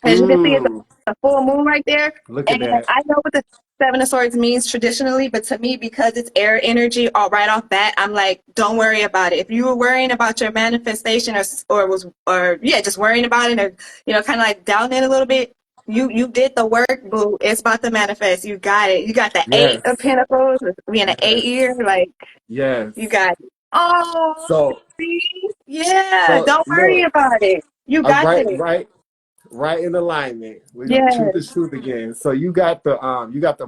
As you can see, it's Mm. a full moon right there. Look at And that. I know what the Seven of Swords means traditionally, but to me, because it's air energy, all right off bat, I'm like, don't worry about it. If you were worrying about your manifestation or yeah, just worrying about it or, kind of like doubting it a little bit, you did the work, boo. It's about to manifest. You got it. You got the Eight Yes. of Pentacles, being an eight Yes. year, like, Yes. you got it. Oh, So see? Yeah, so don't worry look. about it. You got Right, this. right, right in alignment. We go truth Yes. is truth again. So you got the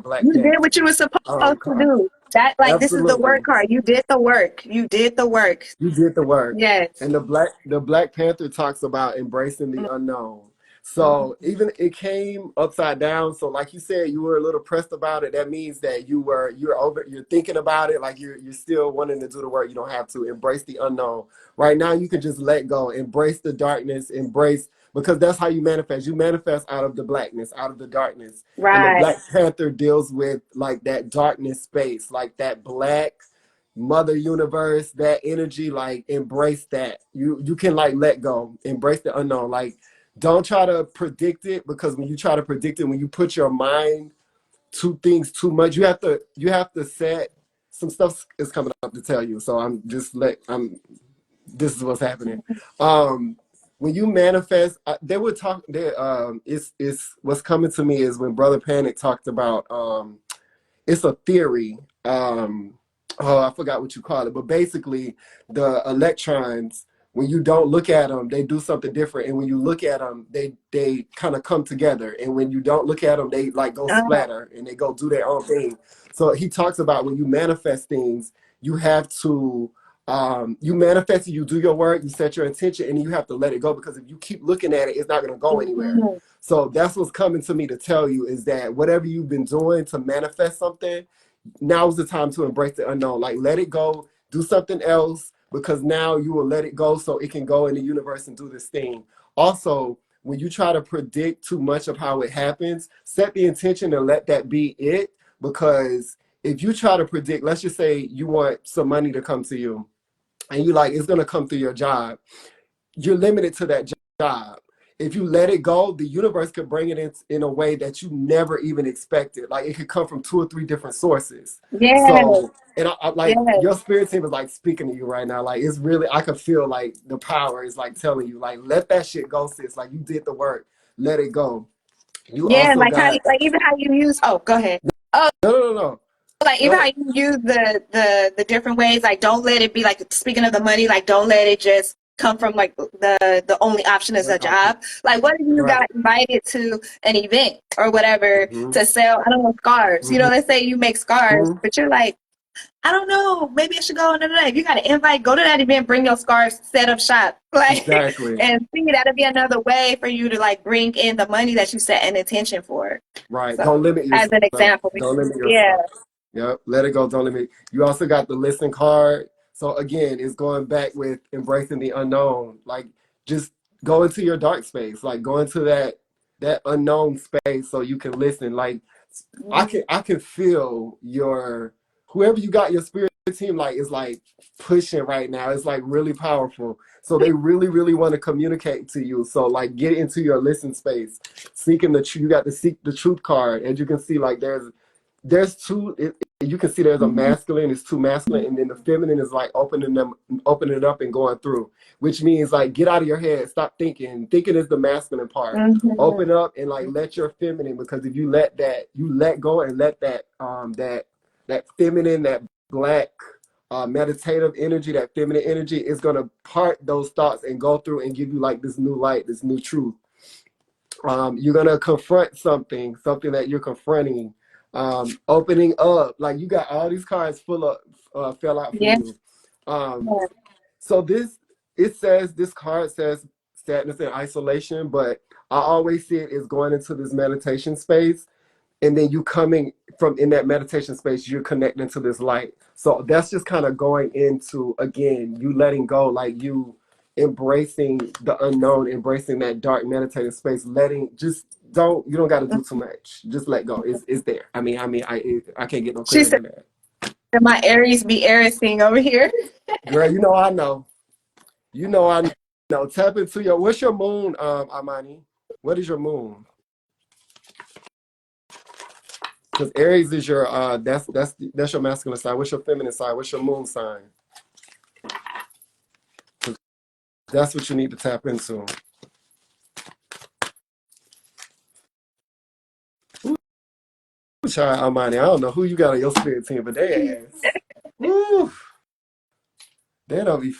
Black You did Panther what you were supposed to card. do. That like this is the work Absolutely. card. You did the work. You did the work. You did the work. Yes. And the Black Panther talks about embracing the unknown. So even it came upside down. So like you said, you were a little pressed about it. That means that you're thinking about it, like you're still wanting to do the work. You don't have to embrace the unknown. Right now you can just let go, embrace the darkness, embrace because that's how you manifest. You manifest out of the blackness, out of the darkness. And the Right. Black Panther deals with like that darkness space, like that black mother universe, that energy. Like embrace that. You can like let go, embrace the unknown. Like don't try to predict it, because when you try to predict it, when you put your mind to things too much, you have to set some stuff is coming up to tell you. So I'm this is what's happening. When you manifest, they would talk there. It's what's coming to me is when Brother Panic talked about it's a theory. Oh, I forgot what you call it, but basically, the electrons, when you don't look at them, they do something different, and when you look at them, they kind of come together, and when you don't look at them, they like go Uh, splatter and they go do their own thing. So he talks about when you manifest things, you have to. You manifest it, you do your work, you set your intention, and you have to let it go, because if you keep looking at it, it's not going to go anywhere. So that's what's coming to me to tell you is that whatever you've been doing to manifest something, now's the time to embrace the unknown. Like, let it go, do something else, because now you will let it go so it can go in the universe and do this thing. Also, when you try to predict too much of how it happens, set the intention and let that be it. Because if you try to predict, let's just say you want some money to come to you and you like it's going to come through your job, you're limited to that job. If you let it go, the universe could bring it in a way that you never even expected. Like it could come from 2 or 3 different sources. Yes. So, and I like Yes. your spirit team is like speaking to you right now. Like it's really, I could feel like the power is like telling you, like, let that shit go, sis. Like you did the work, let it go. You Yeah, also like how got like even how you use oh, go ahead. Oh, no. like Go even how ahead. you use the different ways, like don't let it be like speaking of the money, like don't let it just come from like the only option is One a option. job. Like what if you Right. got invited to an event or whatever Mm-hmm. to sell, I don't know, scarves. You know, let's say you make scarves, Mm-hmm. but you're like, I don't know, maybe I should go. No, no, no. If you got an invite, go to that event, bring your scarves, set up shop. Like Exactly. and see that'll be another way for you to like bring in the money that you set an intention for. Right. Don't So limit as yourself. an example, Don't limit yeah. yourself. Yep. Let it go. Don't limit. You also got the listen card. So again, it's going back with embracing the unknown. Like just go into your dark space. Like go into that unknown space so you can listen. Like I can feel your whoever you got your spirit team like is like pushing right now. It's like really powerful. So they really, really want to communicate to you. So like get into your listen space. Seeking the you got to seek the truth card. As you can see, like there's two you can see there's a masculine, it's two masculine, and then the feminine is like opening it up and going through, which means like get out of your head, stop thinking is the masculine part, Mm-hmm. open up and like let your feminine, because if you let that, you let go and let that that feminine, that black meditative energy, that feminine energy is going to part those thoughts and go through and give you like this new light, this new truth. You're gonna confront something that you're confronting, opening up. Like you got all these cards full of fell out for Yeah. you. Um, so this card says sadness and isolation, but I always see it as going into this meditation space, and then you coming from in that meditation space, you're connecting to this light. So that's just kind of going into, again, you letting go, like you embracing the unknown, embracing that dark meditative space, letting just you don't got to do too much, just let go. It's there. I can't get no She clearer said, than that. my Aries be Aries over here. Girl, you know I know. Tap into your, what's your moon, Amani? What is your moon? Because Aries is your that's your masculine side. What's your feminine side? What's your moon sign? That's what you need to tap into. Ooh, child, Almighty, I don't know who you got on your spirit team, but they ass. Woo, they don't be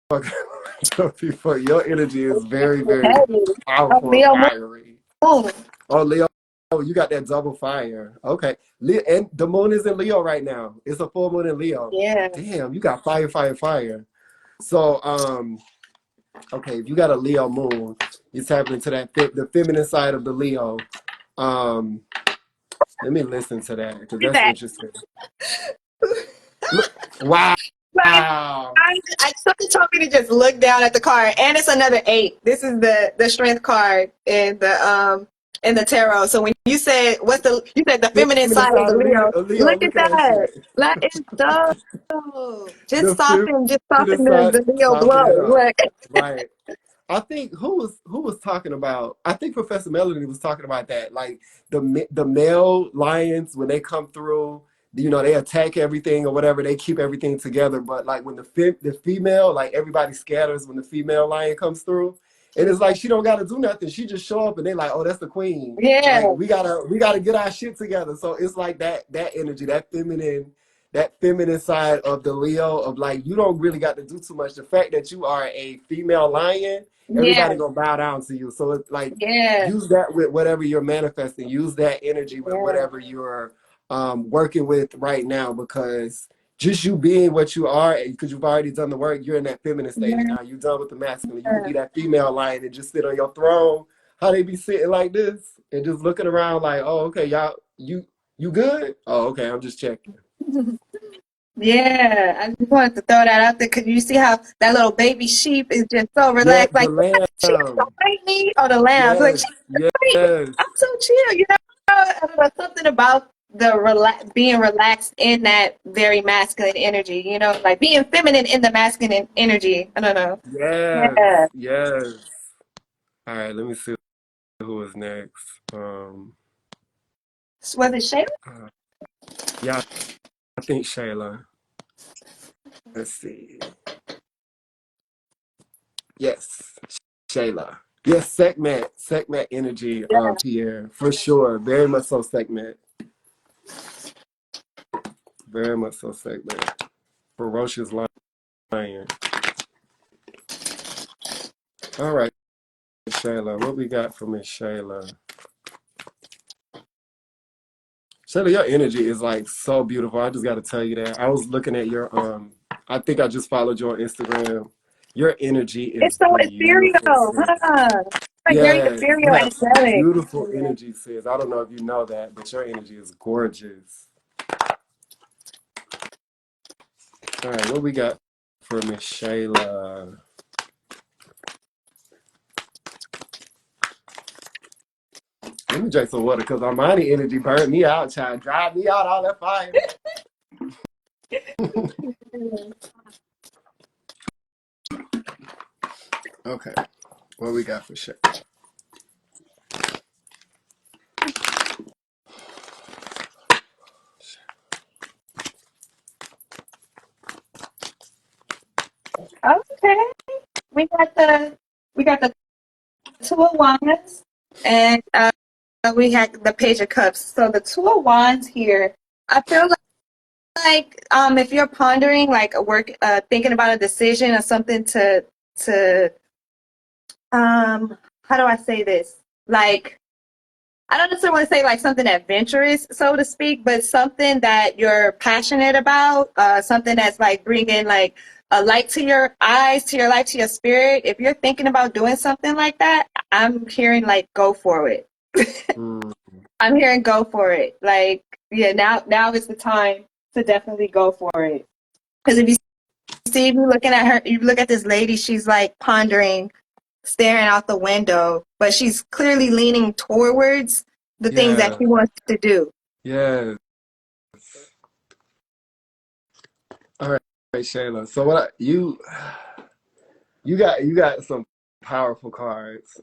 fucking. Don't be fucking. Your energy is very, very Hey, I'm powerful and Leo fiery. Moon. Oh, Leo, you got that double fire. Okay, Leo, and the moon is in Leo right now. It's a full moon in Leo. Yeah. Damn, you got fire, fire, fire. So, okay, if you got a Leo moon, it's happening to the feminine side of the Leo. Um, Let me listen to that because Look that's at interesting. Look, wow. that. Something told me to just look down at the card, and it's another 8. This is the strength card in the tarot. So when you said you said the feminine Feminine side of side the of Leo. Leo, Look at look at that that. shit. That is dope. The Just feminine soften side, the Leo soften glow. it up. Look. Right. I think who was talking about. I think Professor Melody was talking about that. Like the male lions when they come through, they attack everything or whatever. They keep everything together. But like when the female, like everybody scatters when the female lion comes through, and it's like she don't got to do nothing. She just show up and they like, oh, that's the queen. Like Yeah. we gotta get our shit together. So it's like that energy, that feminine side of the Leo of like you don't really got to do too much. The fact that you are a female lion, Yeah. everybody gonna bow down to you. So it's like Yeah. use that with whatever you're manifesting. Use that energy with Yeah. whatever you're working with right now, because just you being what you are, because you've already done the work, you're in that feminine stage Yeah. now. You're done with the masculine. You can be that female lion and just sit on your throne. How they be sitting like this and just looking around like, oh, okay, y'all, You good? Oh, okay. I'm just checking. Yeah, I just wanted to throw that out there because you see how that little baby sheep is just so Yeah, relaxed, the like she don't lamb. bite me, or the lambs, like Yes, she don't bite me. yes, I'm so chill, you know. I don't know, something about being relaxed in that very masculine energy, you know, like being feminine in the masculine energy. I don't know. yes, Yeah, yes. All right, let me see who is next. was it Shayla? Uh, yeah, I think Shayla. Let's see. Yes, Shayla. Yes, segment energy, Pierre, for sure. Very much so segment. Very much so segment. Ferocious lion. All right, Shayla. What we got from Miss Shayla? Shayla, your energy is like so beautiful. I just got to tell you that. I was looking at your I think I just followed you on Instagram. Your energy It's is so beautiful, ethereal, sis. huh? Like very Yeah, you ethereal, have angelic. beautiful energy, sis. I don't know if you know that, but your energy is gorgeous. All right, what we got for Miss Shayla? Let me drink some water because Armani energy burned me out, child. Drive me out all that fire. Okay, what we got for Shayla? Okay, we got the we got the two of wands, and we had the page of cups. So the two of wands here, I feel like if you're pondering like a work, thinking about a decision or something to how do I say this? Like I don't necessarily want to say like something adventurous, so to speak, but something that you're passionate about, something that's like bringing like a light to your eyes, to your light, to your spirit. If you're thinking about doing something like that, I'm hearing like go for it. Mm, I'm hearing go for it. Like yeah, now is the time to definitely go for it. Because if you see me looking at her, you look at this lady, she's like pondering, staring out the window, but she's clearly leaning towards the things that yeah, she wants to do. yes. All right, Shayla. So you got some powerful cards.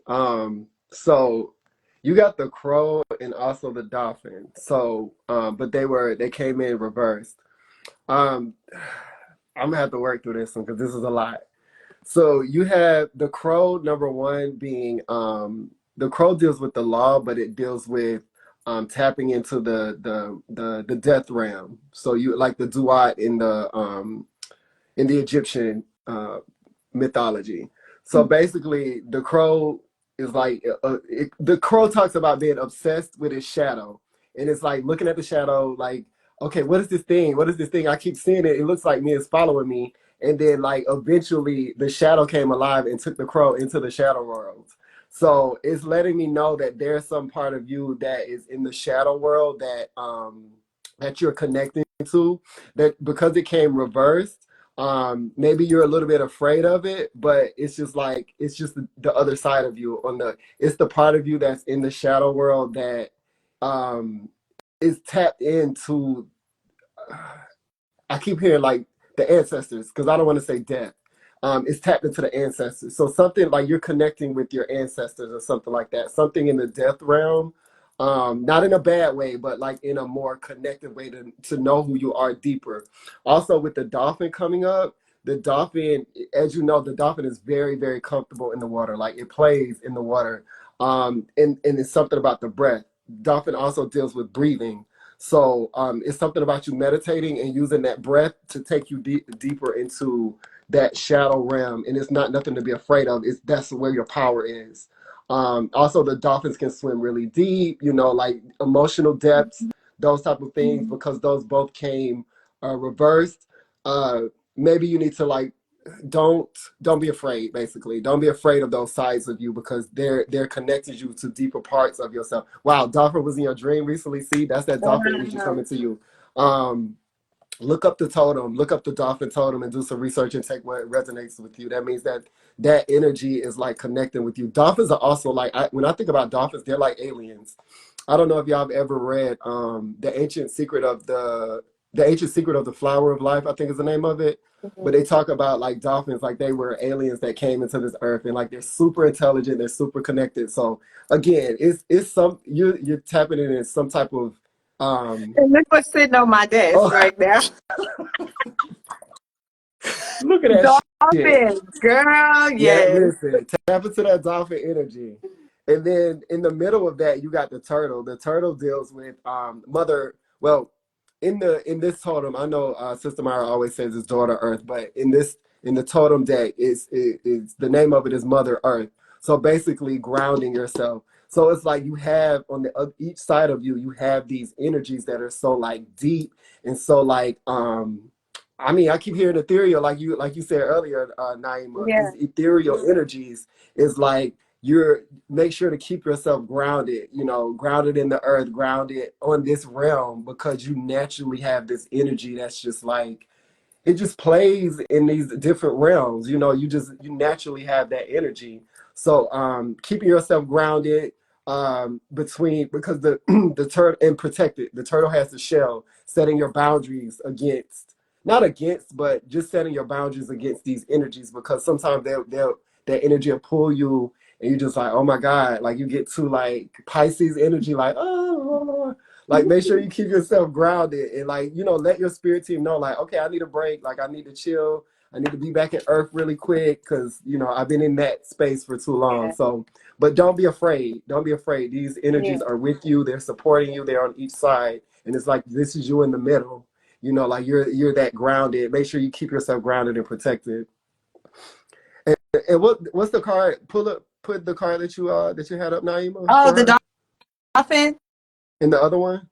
So you got the crow and also the dolphin. So but they came in reversed. Um I'm gonna have to work through this one because this is a lot. So you have the crow number one being the crow deals with the law, but it deals with tapping into the death realm. So you like the duat in the Egyptian mythology. So basically, the crow is like the crow talks about being obsessed with his shadow, and it's like looking at the shadow, like, okay, what is this thing? What is this thing? I keep seeing it. It looks like me. It's following me, and then like eventually, the shadow came alive and took the crow into the shadow world. So it's letting me know that there's some part of you that is in the shadow world that you're connecting to, that because it came reversed, maybe you're a little bit afraid of it, but it's just like it's just the other side of you on the it's the part of you that's in the shadow world that um is tapped into. I keep hearing like the ancestors because I don't want to say death. It's tapped into the ancestors. So something like you're connecting with your ancestors or something like that. Something in the death realm, not in a bad way, but like in a more connected way to know who you are deeper. Also, with the dolphin coming up, the dolphin, as you know, the dolphin is very, very comfortable in the water. Like it plays in the water. And it's something about the breath. Dolphin also deals with breathing. So it's something about you meditating and using that breath to take you deeper into that shadow realm, and it's not nothing to be afraid of. It's that's where your power is. Also, the dolphins can swim really deep. You know, like emotional depths, those type of things, because those both came reversed. Uh, Maybe you need to like don't don't be afraid. Basically, don't be afraid of those sides of you because they're connected you to deeper parts of yourself. Wow, dolphin was in your dream recently. See, that's that dolphin energy Wow. coming to you. Um, look up the totem, look up the dolphin totem, and do some research and take what resonates with you. That means that that energy is like connecting with you. Dolphins are also like when I think about dolphins, they're like aliens. I don't know if y'all have ever read the ancient secret of the flower of life. I think is the name of it. But Mhm. they talk about like dolphins, like they were aliens that came into this earth, and like they're super intelligent, they're super connected. So again, it's some you're tapping in some type of And look what's sitting on my desk oh right now. look at that shit. Dolphins, girl, Yeah, yes. listen, tap into that dolphin energy. And then in the middle of that, you got the turtle. The turtle deals with mother. Well, in this totem, I know Sister Myra always says it's daughter Earth, but in the totem deck, it's the name of it is Mother Earth. So basically, grounding yourself. So it's like you have on the each side of you, you have these energies that are so like deep and so like I mean, I keep hearing ethereal, like you said earlier, Naima. Yeah, These ethereal energies is like you're make sure to keep yourself grounded, you know, grounded in the earth, grounded on this realm because you naturally have this energy that's just like it just plays in these different realms. You know, you naturally have that energy. So keeping yourself grounded between because the the turtle and protected. The turtle has the shell, setting your boundaries against not against, but just setting your boundaries against these energies because sometimes they'll that energy will pull you and you just like, oh my God, like you get to like Pisces energy, like, oh, like make sure you keep yourself grounded and like, you know, let your spirit team know, like, okay, I need a break, like I need to chill. I need to be back at Earth really quick because, you know, I've been in that space for too long. yeah, So, but don't be afraid. Don't be afraid. These yeah. energies are with you. They're supporting you. They're on each side. And it's like, this is you in the middle. You know, like you're that grounded. Make sure you keep yourself grounded and protected. And what's the card? Put the card that you had up, Naima, Oh, for the her. dolphin And the other one.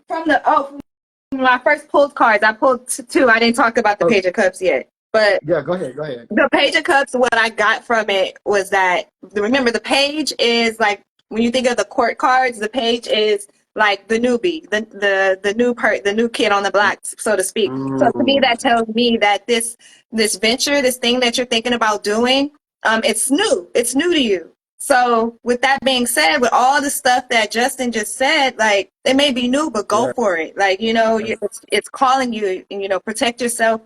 from the from my first pulled cards. I pulled two. I didn't talk about the Oh, Page of Cups yet, but yeah. Go ahead. Go ahead. the Page of Cups. What I got from it was that remember the page is like when you think of the court cards, the page is like the newbie, the new kid on the block, so to speak. So to me, that Mm, tells me that this venture, this thing that you're thinking about doing, it's new. It's new to you. So with that being said, with all the stuff that Justin just said, like it may be new, but go yeah. for it. Like it's calling you. You know, protect yourself.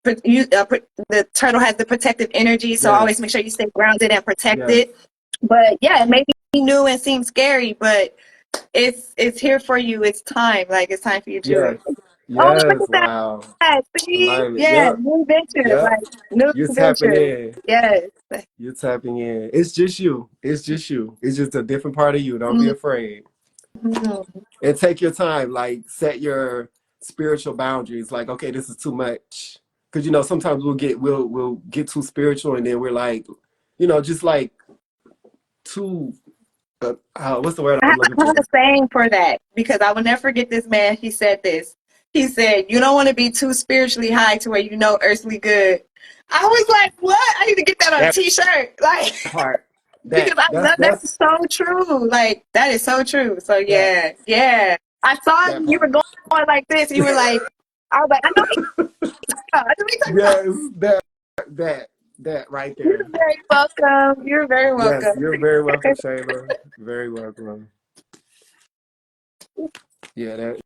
The turtle has the protective energy, so always Yes. make sure you stay grounded and Yes. protected. But yeah, it may be new and seem scary, but it's here for you. It's time. Like it's time for you to. Yes. Oh, look Yes. at Wow. that! See, Alignment. yeah, Yep. new venture, Yep. like new You're tapping venture. in. Yes. You're tapping in. It's just you. It's just you. It's just a different part of you. Don't be afraid. Mhm. And take your time. Like set your spiritual boundaries. Like, okay, this is too much. Because you know, sometimes we'll get too spiritual and then we're like, you know, just like too what's the word I'm looking I have for? a saying for that because I will never forget this man. He said this. He said, "You don't want to be too spiritually high to where you know earthly good." I was like, "What? I need to get that on a That T-shirt." Like, part. because I love that's That's so true. Like that is so true. So that yeah, yeah. I saw that you were part. going like this. You were like, I was like, I know he's I know what he's talking about. Yes, that that right You're there. very welcome. You're very Yes, welcome. you're very welcome, Shayla. Very welcome. Yeah, that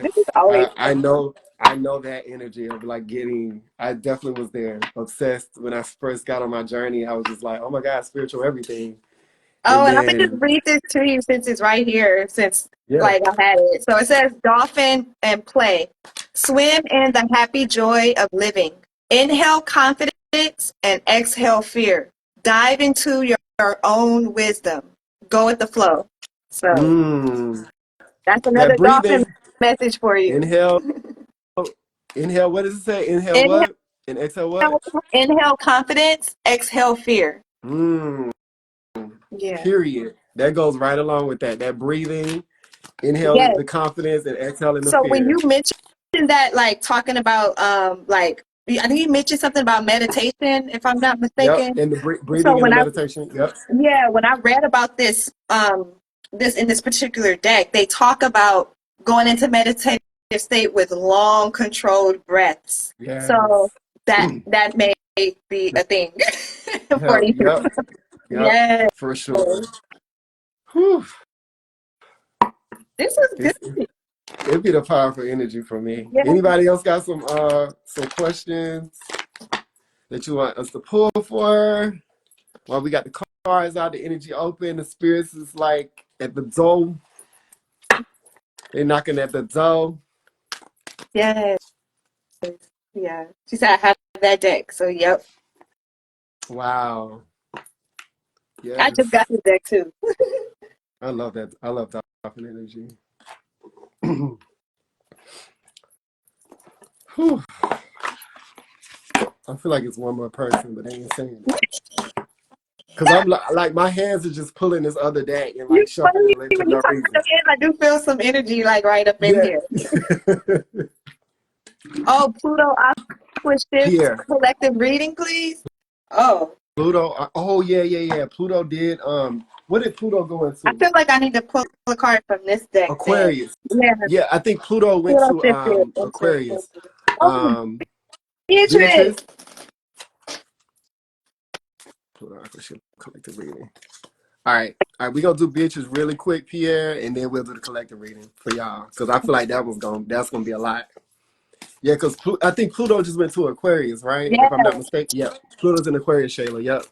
This is always I know that energy of like getting I definitely was there. Obsessed when I first got on my journey. I was just like, oh my God, spiritual everything. Oh, And and I'm gonna just then read this to you since it's right here, since yeah. like I had it. So it says dolphin and play. Swim in the happy joy of living. Inhale confidence and exhale fear. Dive into your own wisdom. Go with the flow. So Mm, that's that another dolphin breathing. message for you. Inhale, inhale, what does it say? Inhale Inhale, what? And exhale what? inhale confidence, exhale fear. Mm, Yeah. period. That goes right along with that. That breathing, inhaling Yes. the confidence and exhaling the So when fear. you mentioned that, like talking about like I think you mentioned something about meditation, if I'm not Yep. mistaken. And the So breathing and the meditation. Yep. when I read about this in this particular deck, they talk about going into meditative state with long controlled breaths. So Yes. that may be a thing for Yep. you. Yep. Yep. Yes. For sure. Whew. This was It's, good. it'd be the powerful energy for me. Yeah. Anybody else got some questions that you want us to pull for? Well, we got the cards out, the energy open, the spirits is like at the door. They're knocking at the door. Yes. Yeah. She said I have that deck. So yep. Wow. I Yes. just got the deck too. I love that. I love that energy. Whew. I feel like it's one more person, but they ain't saying it. Cause I'm like my hands are just pulling this other deck and You like funny shuffling it for when you no talk about reason. your hands, I do feel some energy like right up in Yeah. here. Oh, Pluto Aqua shift Here. collective reading, please. Oh, Pluto. Oh yeah. Pluto did what did Pluto go I into? feel like I need to pull a card from this deck then. Aquarius. Yeah, Yeah, I think Pluto went Pluto to shifted. Aquarius. Oh, Um Beatrice. Beatrice. Pluto Aquarius collective reading. All right, we're gonna do Beatrice really quick, Pierre, and then we'll do the collective reading for y'all. Cause I feel like that's gonna be a lot. Yeah, because I think Pluto just went to Aquarius, right? Yeah, If I'm not mistaken. Yep. Pluto's in Aquarius, Shayla. Yep.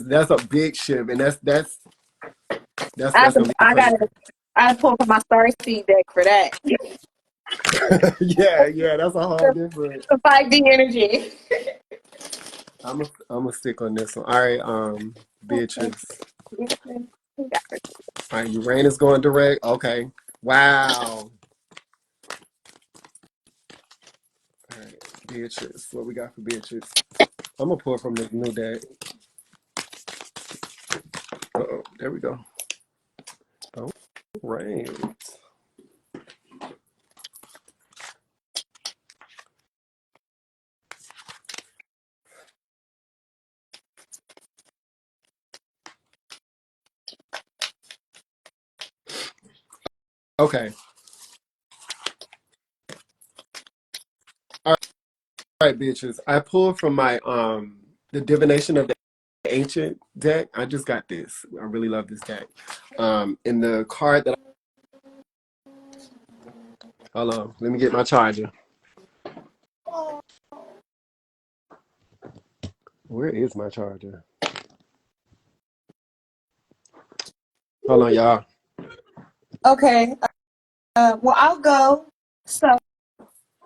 That's a big ship, and that's gonna be I crazy. gotta pull from my star seed deck for that. Yeah, that's a whole different. The 5D energy. I'm gonna stick on this one. All right, Beatrice. All right, Uranus going direct. Okay. Wow. All right, Beatrice. What we got for Beatrice? I'm gonna pull from the new deck. Uh-oh, there we go. All right. Okay. All right, Beatrice. I pulled from my the divination of the ancient deck. I just got this. I really love this deck. In the card that hold on, let me get my charger. Where is my charger? Hold on, y'all. Okay. Well, I'll go. So,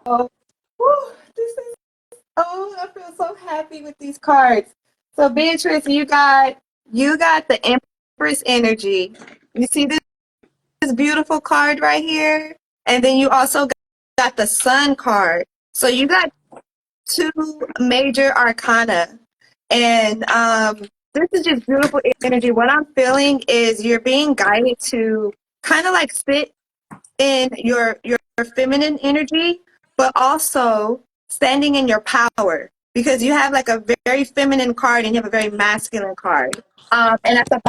this is. Oh, I feel so happy with these cards. So, Beatrice, you got the Empress energy. You see this beautiful card right here, and then you also got the Sun card. So you got two major arcana, and this is just beautiful energy. What I'm feeling is you're being guided to kind of like sit in your feminine energy, but also standing in your power because you have like a very feminine card and you have a very masculine card. And at the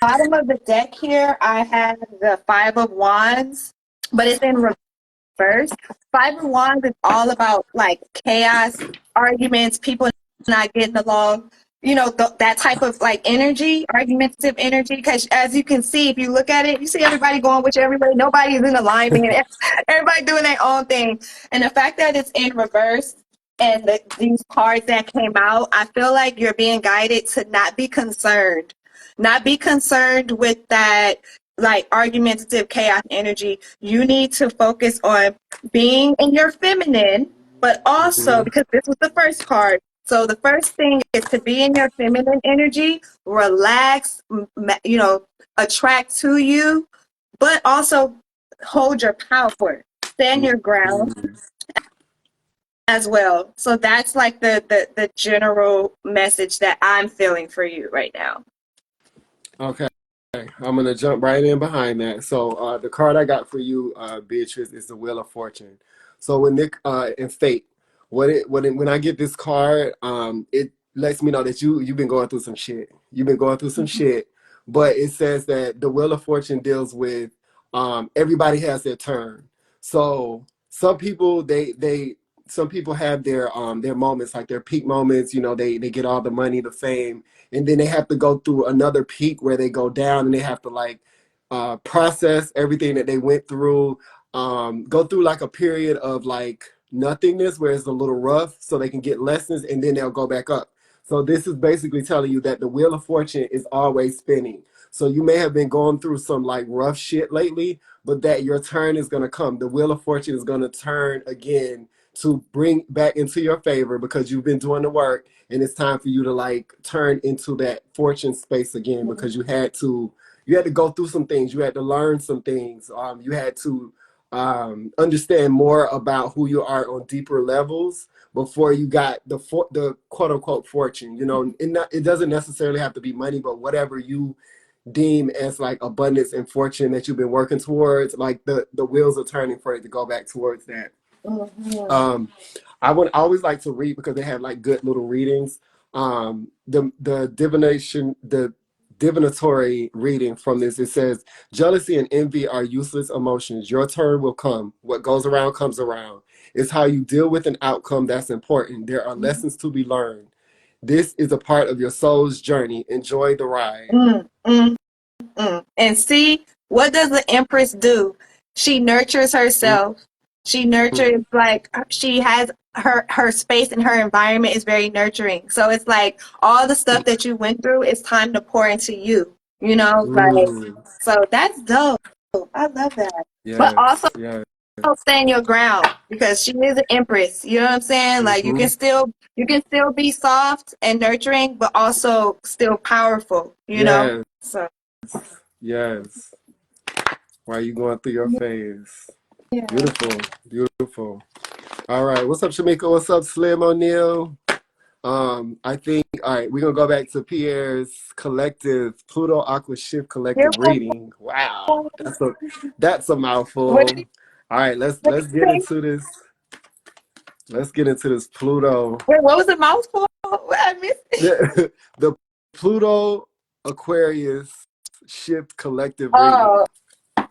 bottom of the deck here, I have the Five of Wands, but it's in reverse. Five of Wands is all about like chaos, arguments, people not getting along. You know, that type of like energy, argumentative energy. Because as you can see, if you look at it, you see everybody going with everybody. Nobody's in alignment. Everybody doing their own thing. And the fact that it's in reverse and these cards that came out, I feel like you're being guided to not be concerned. Not be concerned with that like argumentative chaos energy. You need to focus on being in your feminine, but also Mm-hmm. because this was the first card. So the first thing is to be in your feminine energy, relax, attract to you, but also hold your power, stand your ground Mm-hmm. as well. So that's like the general message that I'm feeling for you right now. Okay. I'm gonna jump right in behind that. So the card I got for you, Beatrice, is the Wheel of Fortune. So when Nick in Fate, when I get this card, it lets me know that you've been going through some shit. You've been going through some shit, but it says that the Wheel of Fortune deals with everybody has their turn. So some people some people have their moments, like their peak moments. You know, they get all the money, the fame, and then they have to go through another peak where they go down and they have to like process everything that they went through, go through like a period of like nothingness where it's a little rough so they can get lessons and then they'll go back up. So this is basically telling you that the Wheel of Fortune is always spinning. So you may have been going through some like rough shit lately, but that your turn is going to come. The Wheel of Fortune is going to turn again to bring back into your favor because you've been doing the work, and it's time for you to like turn into that fortune space again because you had to go through some things. You had to learn some things. You had to understand more about who you are on deeper levels before you got the quote unquote fortune. You know, it doesn't necessarily have to be money, but whatever you deem as like abundance and fortune that you've been working towards, like the wheels are turning for it to go back towards that. Um, I always like to read because they have like good little readings. The divinatory reading from this, it says jealousy and envy are useless emotions. Your turn will come. What goes around comes around. It's how you deal with an outcome that's important. There are lessons to be learned. This is a part of your soul's journey. Enjoy the ride. And see, what does the Empress do? She nurtures herself. She nurtures, like, she has her space and her environment is very nurturing. So it's like all the stuff that you went through, it's time to pour into you. You know, like, Mm, so that's dope. I love that. But yes, also yes. stand your ground because she is an empress. You know what I'm saying? Like Hmm. you can still be soft and nurturing, but also still powerful. You know. Yes, So yes. While you going through your phase. yeah. Beautiful, beautiful. All right, what's up, Shamika? What's up, Slim O'Neill? I think all right, we're gonna go back to Pierre's collective Pluto Aqua Shift You're collective welcome. reading. Wow, that's a What mouthful. did All right, what let's did you get say? into this. Let's get into this Pluto. Wait, what was the mouthful? I missed it. The Pluto Aquarius Shift collective Oh, reading.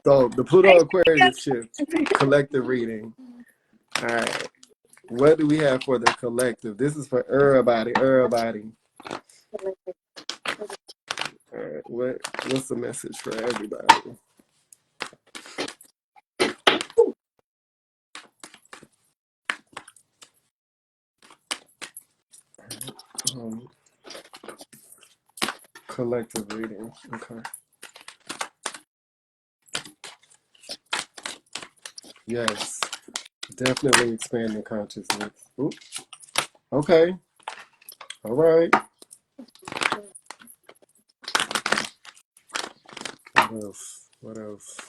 So the Pluto Aquarius Shift collective reading. All right. What do we have for the collective? This is for everybody, everybody. All right, what's the message for everybody? Um, collective reading. Okay. Yes, definitely expanding consciousness. Ooh, okay. All right. What else? What else?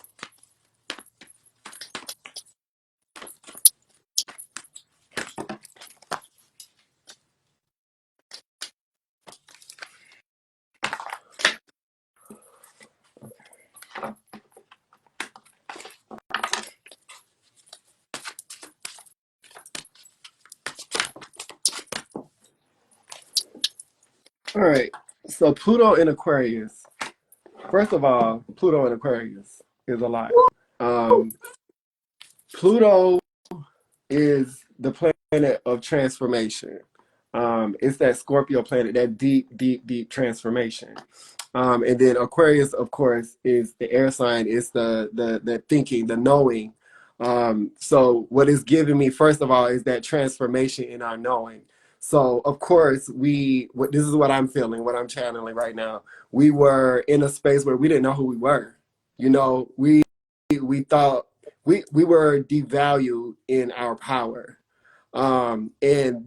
All right. So Pluto in Aquarius. First of all, Pluto in Aquarius is a lot. Um, Pluto is the planet of transformation. It's that Scorpio planet, that deep, deep, deep transformation. And then Aquarius, of course, is the air sign. It's the thinking, the knowing. So what is giving me, first of all, is that transformation in our knowing. So of course, this is what I'm feeling, what I'm channeling right now. We were in a space where we didn't know who we were. You know, we thought we were devalued in our power, and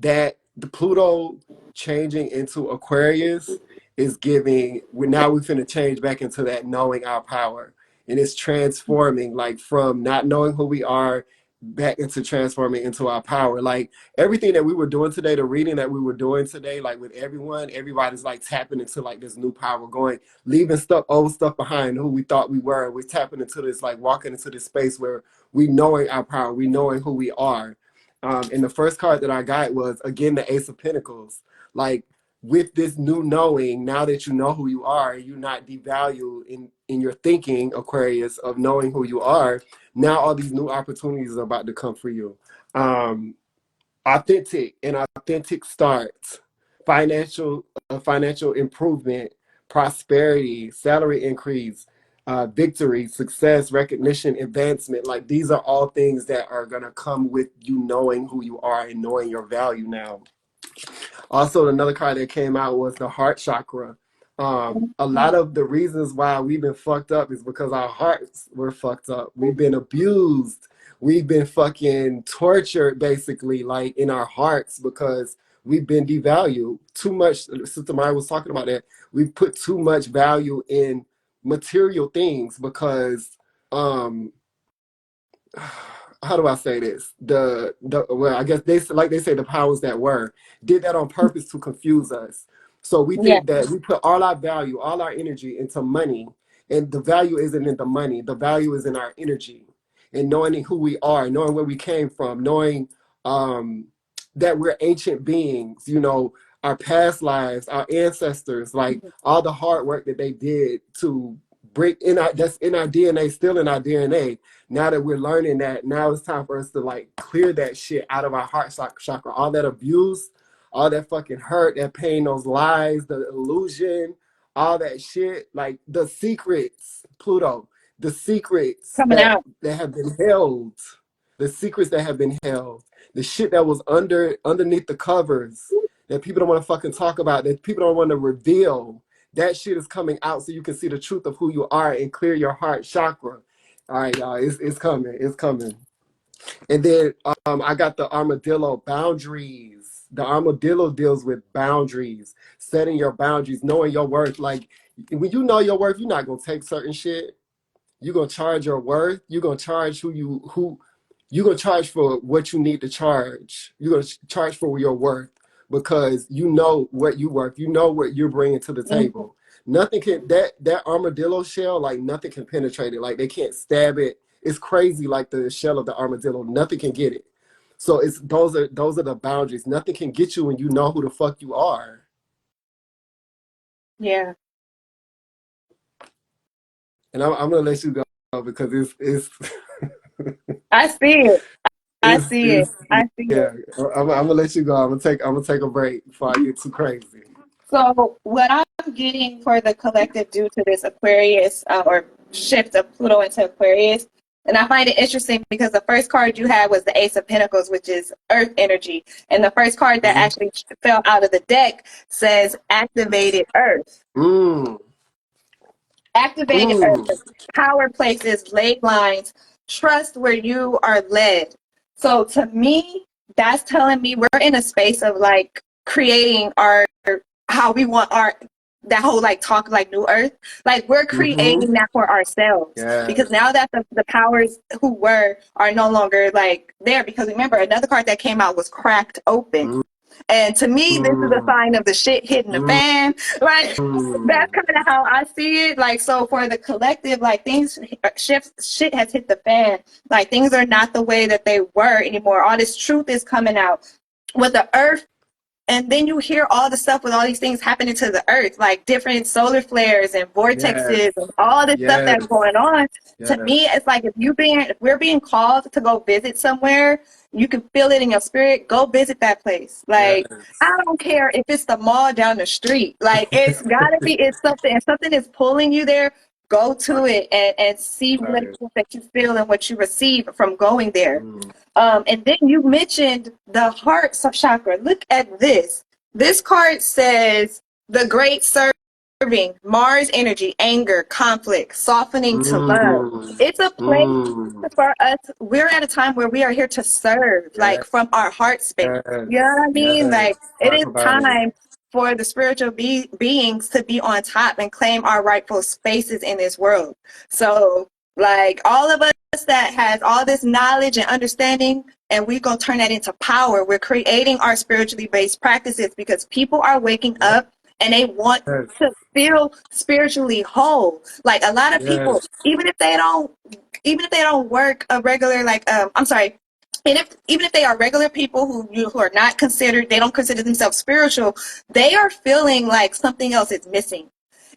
that the Pluto changing into Aquarius is giving. We're finna change back into that knowing our power, and it's transforming like from not knowing who we are back into transforming into our power. Like everything that we were doing today, the reading that we were doing today, like with everybody's like tapping into like this new power, going leaving stuff, old stuff behind, who we thought we were. We're tapping into this, like walking into this space where we knowing our power, we knowing who we are. And the first card that I got was again the Ace of Pentacles. Like with this new knowing, now that you know who you are, you're not devalued in your thinking, Aquarius, of knowing who you are. Now all these new opportunities are about to come for you. Um, authentic starts, financial improvement, prosperity, salary increase, victory, success, recognition, advancement. Like these are all things that are gonna come with you knowing who you are and knowing your value now. Also, another card that came out was the heart chakra. A lot of the reasons why we've been fucked up is because our hearts were fucked up. We've been abused. We've been fucking tortured, basically, like in our hearts because we've been devalued too much. Sister Maya was talking about that. We've put too much value in material things because um how do I say this? The well, I guess they say the powers that were did that on purpose to confuse us. So we Yeah. think that we put all our value, all our energy into money, and the value isn't in the money. The value is in our energy and knowing who we are, knowing where we came from, knowing um, that we're ancient beings. You know, our past lives, our ancestors, like all the hard work that they did to break in our that's in our DNA, still in our DNA. Now that we're learning that, now it's time for us to like clear that shit out of our heart chakra. All that abuse, all that fucking hurt, that pain, those lies, the illusion, all that shit. Like the secrets, Pluto, the secrets Coming out. that have been held, the secrets that have been held, the shit that was underneath the covers that people don't want to fucking talk about, that people don't want to reveal. That shit is coming out so you can see the truth of who you are and clear your heart chakra. All right, y'all, it's coming. It's coming. And then I got the armadillo boundaries. The armadillo deals with boundaries, setting your boundaries, knowing your worth. Like when you know your worth, you're not gonna take certain shit. You're gonna charge your worth. You're gonna charge who you're gonna charge for what you need to charge. You're gonna charge for your worth because you know what you worth. You know what you're bringing to the Mhm. table. Nothing can that armadillo shell, like nothing can penetrate it. Like they can't stab it. It's crazy, like the shell of the armadillo. Nothing can get it. So it's those are the boundaries. Nothing can get you when you know who the fuck you are. Yeah. And I'm gonna let you go because it's I see it. I see it. it's I see yeah. it. I'm gonna let you go. I'm gonna take a break before I get too crazy. So what I'm getting for the collective due to this Aquarius or shift of Pluto into Aquarius, and I find it interesting because the first card you had was the Ace of Pentacles, which is Earth energy, and the first card that Mm-hmm. actually fell out of the deck says Activated Earth. Mm, Activated mm. Earth, power places, ley lines, trust where you are led. So to me, that's telling me we're in a space of like creating our how we want our that whole like talk like new earth. Like we're Mm-hmm. creating that for ourselves. Because Yes. now that the powers who were are no longer like there. Because remember, another card that came out was cracked open. Mm, And to me, this is a mm, sign of the shit hitting the mm, fan. Like mm. that's kind of how I see it. Like so for the collective, like things shit has hit the fan. Like things are not the way that they were anymore. All this truth is coming out. With the earth, and then you hear all the stuff with all these things happening to the earth, like different solar flares and Yes. vortexes and all this stuff Yes. that's going on. To Yes. me, it's like if we're being called to go visit somewhere, you can feel it in your spirit. Go visit that place. Like Yes. I don't care if it's the mall down the street. Like it's gotta be it's something. If something is pulling you there, go to it and see what it Right. is that you feel and what you receive from going there. Mm. And then you mentioned the heart chakra. Look at this. This card says the great serving, Mars energy, anger, conflict, softening to love. Mm. It's a place Mm. for us. We're at a time where we are here to serve, like Yes. from our heart space. You know what I mean? Yes. Like it Talk is about it. time for the spiritual beings to be on top and claim our rightful spaces in this world. So, like all of us that has all this knowledge and understanding, and we're going to turn that into power. We're creating our spiritually based practices because people are waking Yes. up and they want to feel spiritually whole. Like a lot of people, Yes. even if they don't work a regular I'm sorry, and if even if they are regular people who are not considered, they don't consider themselves spiritual, they are feeling like something else is missing.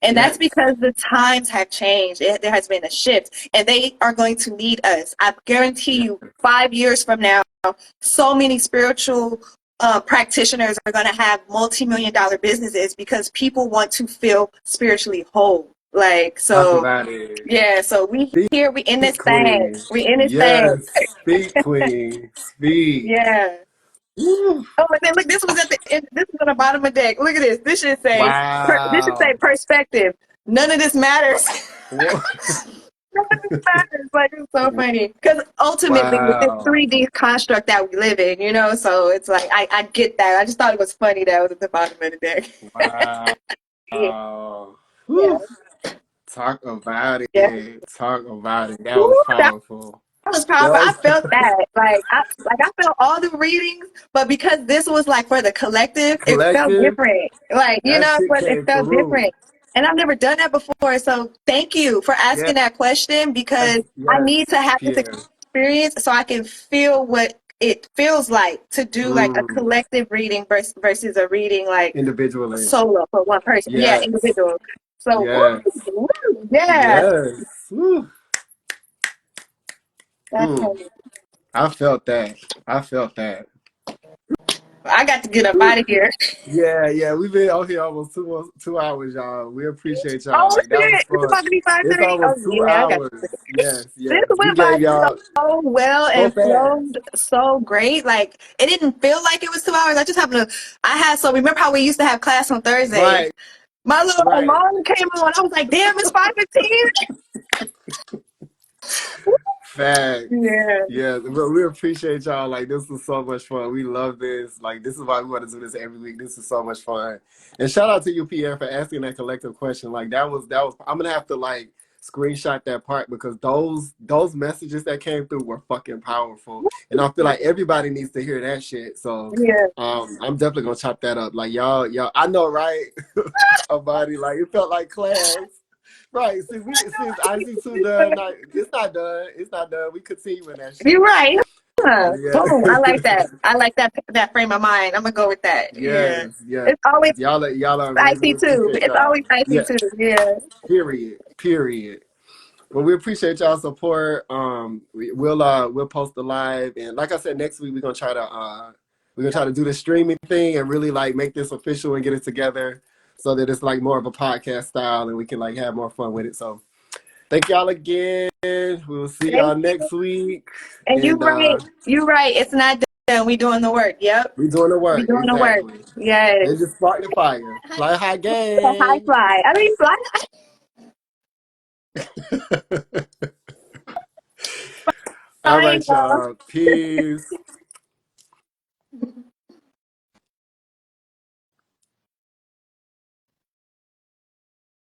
And that's Yes. because the times have changed. There has been a shift, and they are going to need us. I guarantee Yes. you, 5 years from now, so many spiritual practitioners are going to have multi-million-dollar businesses because people want to feel spiritually whole. Like, Talk so about it. yeah, so we Speak, here, we in this thing. queen. We in this thing. Yes. Speak, queen. Speak. Yeah. Woo. Oh, and then look, this was at the end. This is on the bottom of the deck. Look at this. This should say Wow. perspective. None of this matters. Whoa. None of this matters. Like, it's so funny because ultimately with this Wow. 3D construct that we live in, so it's like I get that. I just thought it was funny that it was at the bottom of the deck. Yeah, Wow. yeah, Woo. Talk about yeah. it. Talk about it. That was Woo, that powerful. was That powerful. I was felt that. I felt all the readings, but because this was like for the collective, it felt collective. different. Like, That shit but it came felt through. different. And I've never done that before. So thank you for Yes. asking that question because I Yes. need to have this Pierre. experience so I can feel what it feels like to do like a Mm. collective reading versus a reading like Individually. solo for one person. Yeah, Yes. individual. So, Yes. woo, yeah. Yes. Woo. Mm. That's I felt that. I felt that. I got to get up Woo. out of here. Yeah, yeah. We've been out here almost 2 hours, y'all. We appreciate y'all. Oh Like that was shit! It's fun. about to be It's 5:30. Oh almost two yeah, I got hours. Yes, this yes. We went by gave y'all so well so and fast. flowed so great. Like it didn't feel like it was 2 hours. I just happened to. I had so remember how we used to have class on Thursdays. Right, My little right. alarm came on. I was like, damn, it's 5:15. Facts. Yeah. Yeah, but we appreciate y'all. Like this was so much fun. We love this. Like this is why we want to do this every week. This is so much fun. And shout out to you, Pierre, for asking that collective question. Like that was. I'm gonna have to like screenshot that part because those messages that came through were fucking powerful. And I feel like everybody needs to hear that shit. So Yeah. I'm definitely gonna chop that up. Like y'all. I know, right? About it. Like it felt like class. Right. Since IC2 done, like, it's not done. It's not done. We continue in that You're shit. right. Huh. Yeah. Boom. I like that. I like that frame of mind. I'm gonna go with that. Yeah. Yes. Yes. It's always Y'all are amazing. We icy too. appreciate It's y'all. always icy Yeah. too. Yeah. Period. Period. Well, we appreciate y'all support. We'll post the live, and like I said, next week we're gonna try to do the streaming thing and really like make this official and get it together so that it's like more of a podcast style and we can like have more fun with it. So thank y'all again. We will see Thank y'all you. next week. And you're And right. You're right. It's not done. We doing the work. Yep. we doing the We work. doing the work. Exactly. Yes. They just spark the fire. Fly high High gang. fly. I mean, fly. All Flying, right, y'all. Peace.